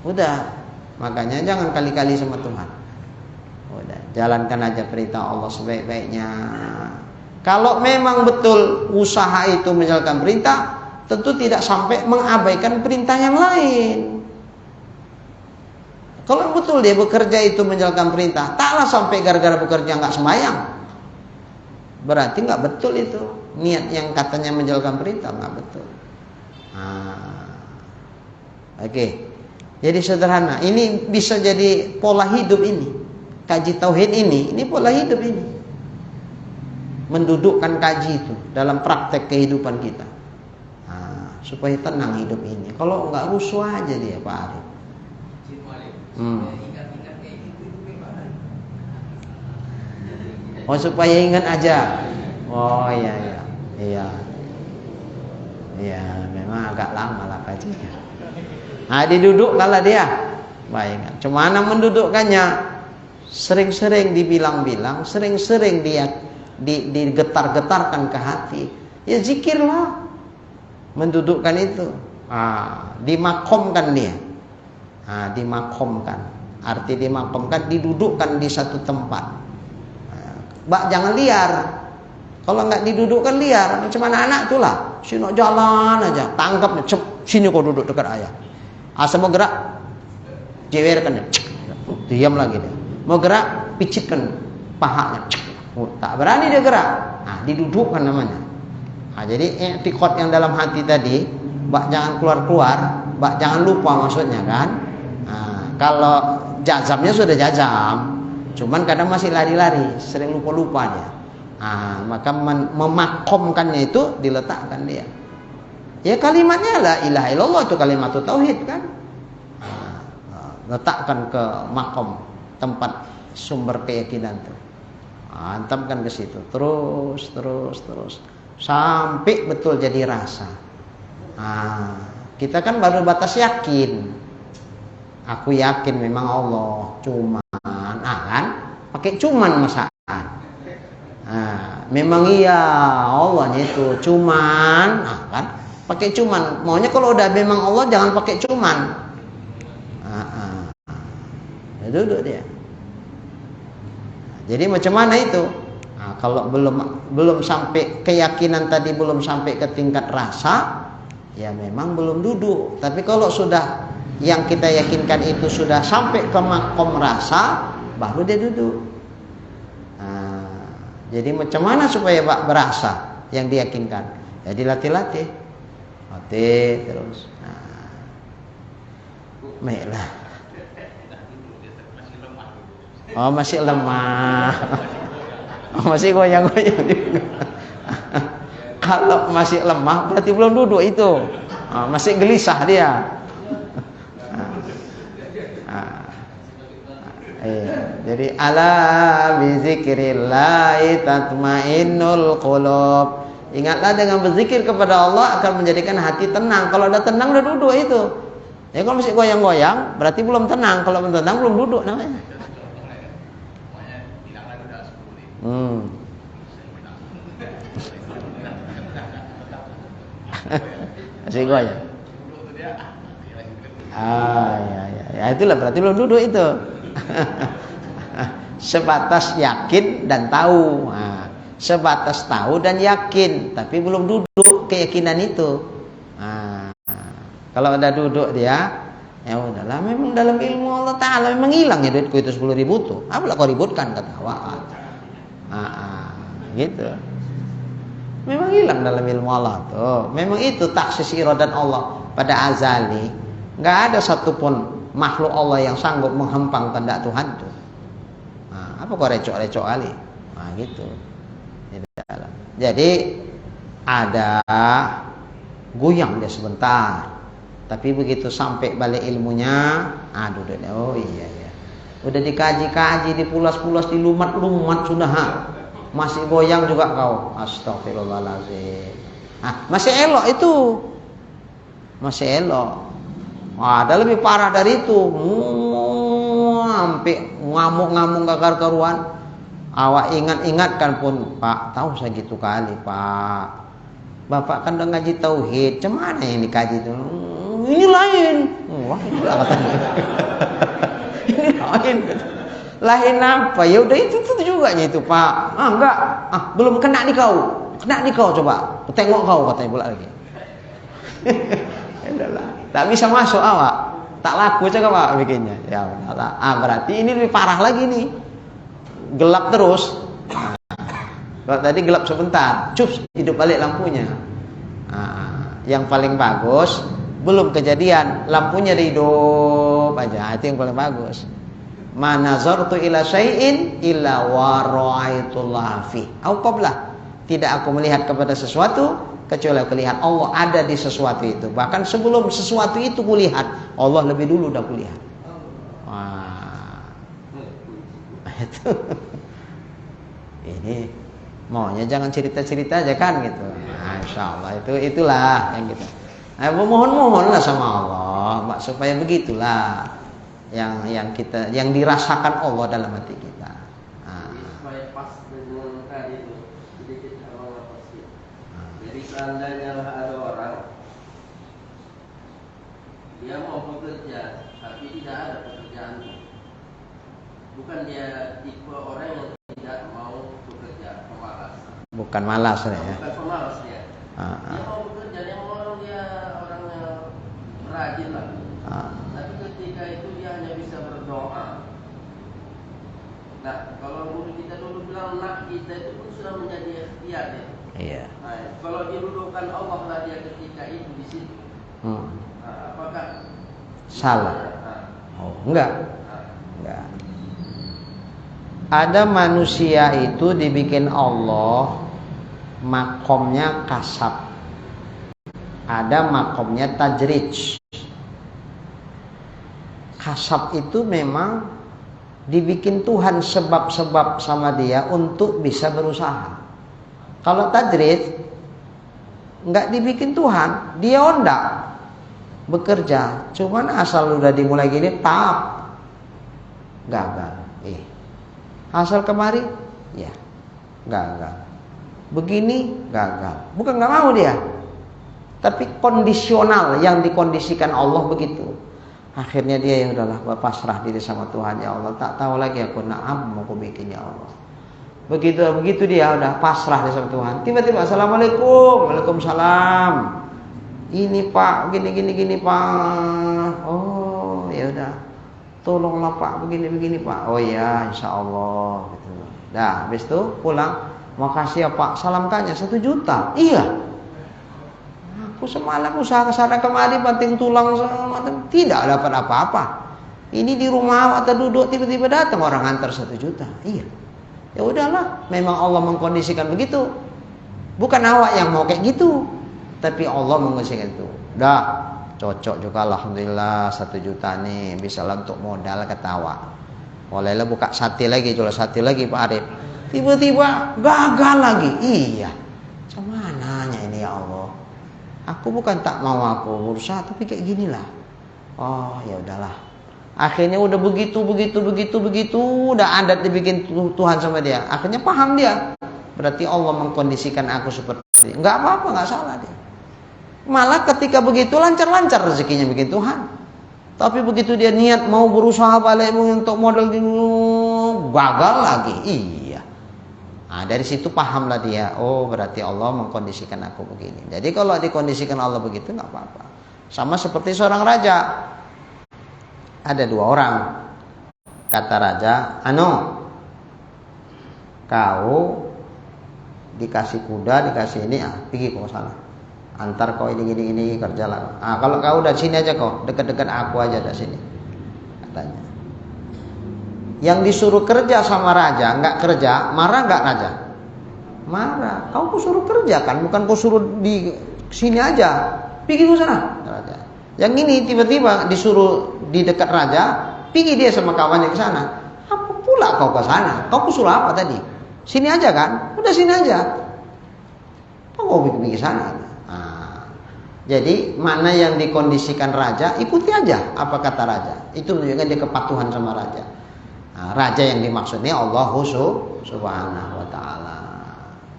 Udah, makanya jangan kali-kali sama Tuhan. Udah, jalankan aja perintah Allah sebaik-baiknya. Kalau memang betul usaha itu menjalankan perintah, tentu tidak sampai mengabaikan perintah yang lain. Kalau betul dia bekerja itu menjalankan perintah, taklah sampai gara-gara bekerja nggak sembahyang. Berarti nggak betul itu niat yang katanya menjalankan perintah, nggak betul. Oke. Jadi sederhana. Ini bisa jadi pola hidup ini. Kaji tauhid ini pola hidup ini. Mendudukkan kaji itu dalam praktek kehidupan kita. Supaya tenang hidup ini. Kalau nggak rusuh aja dia Pak Arif. Oh supaya ingat aja. Oh iya, memang agak lama lah kajinya. Didudukkanlah dia. Baik. Cuma mana mendudukkannya? Sering-sering dibilang-bilang, sering-sering dia digetar-getarkan ke hati. Ya zikirlah. Mendudukkan itu. Dimakomkan dia. Dimakomkan. Arti dimakomkan, didudukkan di satu tempat. Jangan liar. Kalau nggak didudukkan liar, macam anak-anak itulah. Sini jalan aja, tangkap nih, sini kau duduk dekat ayah. Asal mau gerak, jewerkan dia, diam lagi dia. Mau gerak, picitkan pahanya, tak berani dia gerak. Didudukkan namanya. Jadi i'tiqad yang dalam hati tadi, jangan keluar-keluar, jangan lupa maksudnya kan. Kalau jazamnya sudah jazam. Cuman kadang masih lari-lari, sering lupa-lupa dia. Maka memakomkannya itu diletakkan dia. Ya kalimatnya la ilaha illallah, itu kalimat tauhid kan. Letakkan ke makom, tempat sumber keyakinan itu. Antamkan ke situ, terus sampai betul jadi rasa. Kita kan baru batas yakin. Aku yakin memang Allah, cuman kan pakai cuman masaan. Nah, memang iya Allahnya itu cuman, kan pakai cuman. Maunya kalau udah memang Allah jangan pakai cuman. Ya, duduk dia. Jadi macam mana itu? Nah, kalau belum sampai keyakinan tadi, belum sampai ke tingkat rasa, ya memang belum duduk. Tapi kalau sudah yang kita yakinkan itu sudah sampai ke makom rasa, baru dia duduk. Nah, jadi macam mana supaya Pak berasa yang diyakinkan? Ya dilatih-latih, latih terus. Nah, baiklah. Oh masih lemah. Oh, masih goyang-goyang. Kalau masih lemah berarti belum duduk itu. Masih gelisah dia. Jadi ala bizikrillah tatmainnul qulub. Ingatlah dengan berzikir kepada Allah akan menjadikan hati tenang. Kalau udah tenang udah duduk itu. Ya kalau masih goyang-goyang berarti belum tenang. Kalau belum tenang belum duduk namanya. Masih goyang. Ya itulah berarti belum duduk itu. Sebatas yakin dan tahu. Sebatas tahu dan yakin, tapi belum duduk keyakinan itu. Kalau udah duduk dia, ya udahlah, memang dalam ilmu Allah Ta'ala memang hilang ya duitku itu 10.000 tuh. Apalah kau ributkan, kata awak. Gitu. Memang hilang dalam ilmu Allah tuh. Memang itu taksis iradat Allah pada azali. Nggak ada satupun makhluk Allah yang sanggup menghempang kehendak Tuhan tuh. Apa kau recok-recok kali? Gitu. Jadi ada goyang dia sebentar, tapi begitu sampai balik ilmunya, duduk. Oh iya. Udah dikaji-kaji, dipulas-pulas, dilumat-lumat sudah. Masih goyang juga kau. Astagfirullahaladzim. Masih elok itu. Masih elok. Ada lebih parah dari itu. Sampai ngamuk-ngamuk gak karuan. Awak ingat-ingatkan pun, Pak, tahu saya gitu kali, Pak. Bapak kan udah ngaji tauhid, cemana yang dikaji itu? Ini lain. Wah, itulah katanya. Ini lain. Lain apa? Ya udah itu juga itu, Pak. Enggak. Belum kena di kau. Kena di kau coba. Tengok kau katanya pula lagi. Udahlah. Tak bisa masuk awak. Tak laku cakap Pak bikinnya. Ya udahlah. Berarti ini lebih parah lagi nih. Gelap terus. Kalau tadi gelap sebentar, cups, hidup balik lampunya. Yang paling bagus belum kejadian, lampunya dihidup aja. Itu yang paling bagus. Ma nazartu ila syai'in illa wa ra'aitullah fi. Au qablah. Tidak aku melihat kepada sesuatu kecuali aku lihat Allah ada di sesuatu itu. Bahkan sebelum sesuatu itu kulihat, Allah lebih dulu udah kulihat. Itu. Ini maunya jangan cerita-cerita aja kan gitu. Insyaallah itulah yang kita. Mohon-mohonlah sama Allah, supaya begitulah yang dirasakan Allah dalam hati kita. Supaya pas dengan tadi itu sedikit awal pasti. Jadi seandainya ada orang dia mau bekerja tapi tidak ada pekerjaan. Bukan dia tipe orang yang tidak mau bekerja, pemalas. Bukan malas ya. Bukan pemalas dia. Dia mau bekerja, dia orang yang rajin lah. Tapi ketika itu dia hanya bisa berdoa. Nah, kalau guru kita dulu bilang nak kita itu pun sudah menjadi ikhtiar ya. Iya. Nah, kalau didudukan Allah lah dia ketika itu di situ. Apakah salah? Enggak. Enggak. Ada manusia itu dibikin Allah makomnya kasab, ada makomnya tajrij. Kasab itu memang dibikin Tuhan sebab-sebab sama dia untuk bisa berusaha. Kalau tajrij nggak dibikin Tuhan, dia ondak bekerja, cuman asal udah dimulai gini gagal. Asal kemari, ya gagal. Begini gagal. Bukan nggak mau dia, tapi kondisional, yang dikondisikan Allah begitu. Akhirnya dia, ya udahlah, pasrah diri sama Tuhan. Ya Allah, tak tahu lagi aku mau aku bikin, ya Allah. Begitu dia udah pasrah diri sama Tuhan. Tiba-tiba assalamualaikum, waalaikumsalam. Ini Pak, gini Pak. Oh ya udah, tolonglah Pak, begini Pak. Oh ya, insya Allah. Gitu. Dah, habis itu pulang. Makasih ya Pak, salamkannya 1 juta. Iya. Aku semalam usaha kesana kemari banting tulang tidak dapat apa-apa. Ini di rumah atau duduk tiba-tiba datang orang antar 1 juta. Iya. Ya udahlah, memang Allah mengkondisikan begitu. Bukan awak yang mau kayak gitu, tapi Allah mengkondisikan itu. Dah, cocok juga alhamdulillah 1 juta nih bisa lah untuk modal ketawa. Bolehlah buka sate lagi, jual sate lagi Pak Arif. Tiba-tiba gagal lagi. Iya. Cumananya ini ya Allah. Aku bukan tak mau aku berusaha, tapi kayak ginilah. Oh ya udahlah. Akhirnya udah begitu, udah adat dibikin Tuhan sama dia. Akhirnya paham dia. Berarti Allah mengkondisikan aku seperti ini. Enggak apa-apa, enggak salah dia. Malah ketika begitu lancar-lancar rezekinya bikin Tuhan. Tapi begitu dia niat mau berusaha balik untuk modal gagal lagi. Iya. Nah, dari situ pahamlah dia. Oh, berarti Allah mengkondisikan aku begini. Jadi kalau dikondisikan Allah begitu enggak apa-apa. Sama seperti seorang raja. Ada 2 orang. Kata raja, kau dikasih kuda, dikasih ini, pergi kau sana. Antar kau ini kerjalah. Kalau kau udah sini aja kau, dekat-dekat aku aja dari sini. Katanya. Yang disuruh kerja sama raja, enggak kerja, marah enggak raja? Marah. Kau suruh kerja kan, bukan kau suruh di sini aja. Pergi ke sana, raja. Yang ini tiba-tiba disuruh di dekat raja, pergi dia sama kawannya ke sana. Apa pula kau ke sana? Kau suruh apa tadi? Sini aja kan? Udah sini aja. Kau pergi ke sana. Jadi mana yang dikondisikan raja, ikuti aja apa kata raja. Itu menunjukkan dia kepatuhan sama raja. Raja yang dimaksudnya Allah Subhanahu wa taala.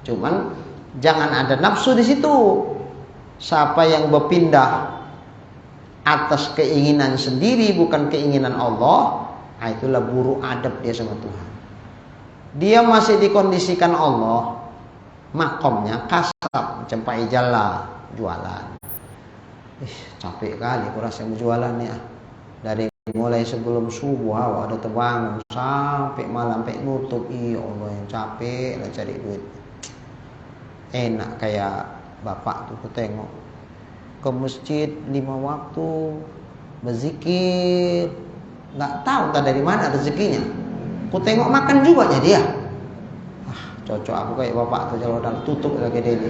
Cuman jangan ada nafsu di situ. Siapa yang berpindah atas keinginan sendiri bukan keinginan Allah, itulah buruk adab dia sama Tuhan. Dia masih dikondisikan Allah, makomnya kasab, macam Pak Ijal lah, jualan. Capek kali aku rasa jualan ya. Dari mulai sebelum subuh awak ada terbangun sampai malam sampai nutup. Iya Allah, yang capek lah cari duit. Enak kayak bapak tuh, aku tengok ke masjid 5 waktu berzikir, nggak tahu tak dari mana rezekinya. Aku tengok makan juga dia. Cocok aku kayak bapak tuh, kalau udah tutup lagi dia ini.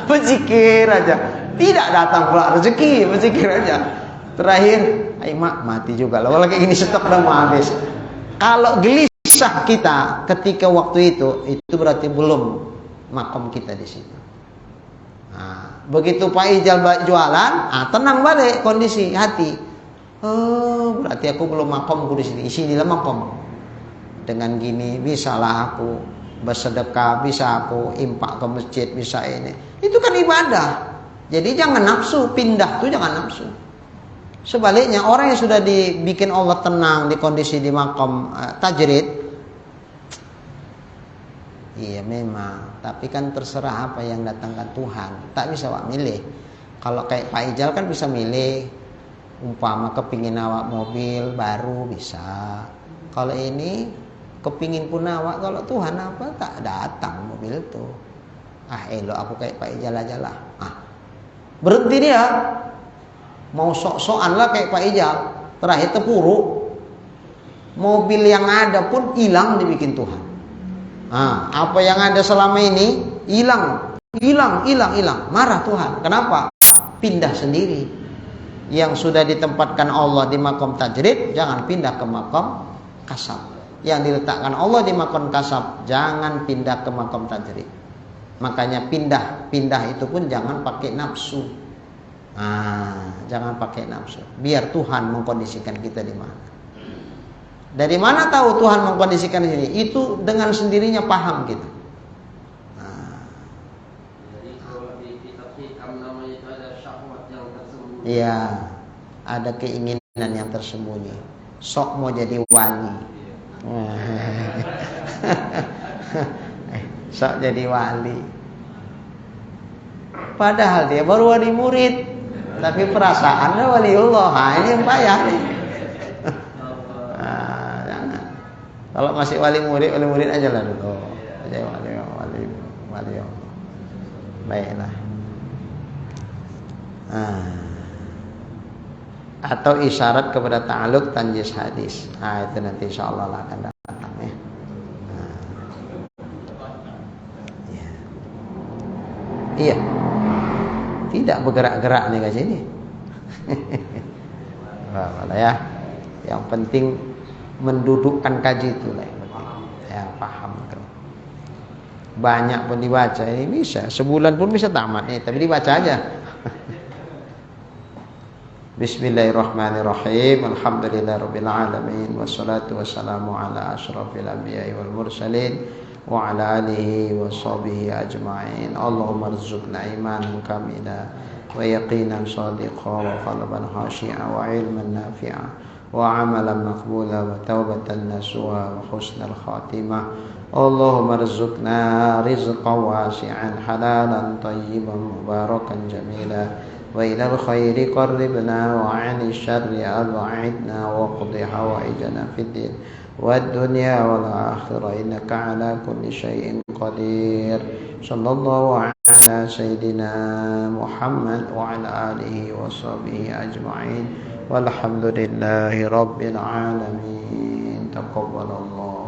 Berzikir aja, tidak datang pula rezeki, berzikir aja. Terakhir, mak mati juga. Kalau kayak gini stok udah mau habis. Kalau gelisah kita ketika waktu itu berarti belum makom kita di situ. Begitu Pak Ijal jualan, tenang balik kondisi hati. Oh, berarti aku belum makomku di sini. Sinilah makom. Dengan gini bisalah aku bersedekah, bisa aku impak ke masjid, bisa ini. Itu kan ibadah. Jadi jangan nafsu, pindah tuh jangan nafsu. Sebaliknya orang yang sudah dibikin Allah tenang di kondisi di makom tajrid, iya memang, tapi kan terserah apa yang datangkan Tuhan. Tak bisa awak milih. Kalau kayak Pak Ijal kan bisa milih. Umpama kepingin awak mobil baru bisa. Kalau ini kepingin pun awak, kalau Tuhan apa tak datang mobil itu. Elok aku kayak Pak Ijal aja lah. Berhenti dia. Mau sok-sokan lah kayak Pak Ijal. Terakhir terpuruk. Mobil yang ada pun hilang dibikin Tuhan. Apa yang ada selama ini hilang. Marah Tuhan. Kenapa? Pindah sendiri. Yang sudah ditempatkan Allah di makom tajrid, jangan pindah ke makom kasab. Yang diletakkan Allah di makom kasab, jangan pindah ke makom tajrid. Makanya pindah itu pun jangan pakai nafsu. Jangan pakai nafsu. Biar Tuhan mengkondisikan kita di mana. Dari mana tahu Tuhan mengkondisikan ini? Itu dengan sendirinya paham kita. Jadi kalau di kitab hikam namanya itu ada syahwat yang tersembunyi. Iya, ada keinginan yang tersembunyi. Sok mau jadi wali. Sok jadi wali. Padahal dia baru wali murid, tapi perasaannya waliullah. Nah, ini yang payah nih. Nah, jangan. Kalau masih wali murid aja lah dulu. Jadi wali. Baiklah. Atau isyarat kepada ta'alluq tanjis hadis. Nah, itu nanti insyaallah akan datang ya. Iya. Tidak bergerak-gerak nih ke sini. Wah, ya. Yang penting mendudukkan kaji itu lah yang penting. Ya, paham kan. Banyak pun dibaca ini bisa, sebulan pun bisa tamat nih, tapi dibaca aja. Bismillahirrahmanirrahim. Alhamdulillahirabbil alamin wassalatu wassalamu ala asyrafil anbiya'i wal mursalin wa ala alihi washabihi ajma'in. Allahumma rzuqna imanan kamila wa yaqinan shadiqan wa qalban khashi'an wa ilman nafi'an wa amalan maqbula wa taubatan nasuha wa husnal khatimah. Allahumma rzuqna rizqan wasi'an halalan tayyiban mubarakan jamila wa ilal khairi qarribna wa 'anil syarri ab'idna wa qdi hawaijana fid din wad dunya wal akhirah innaka 'ala kulli syai'in qadir. Sallallahu ala sayyidina Muhammad wa ala alihi wa sahbihi ajma'in walhamdulillahi rabbil alamin. Taqabbalallah.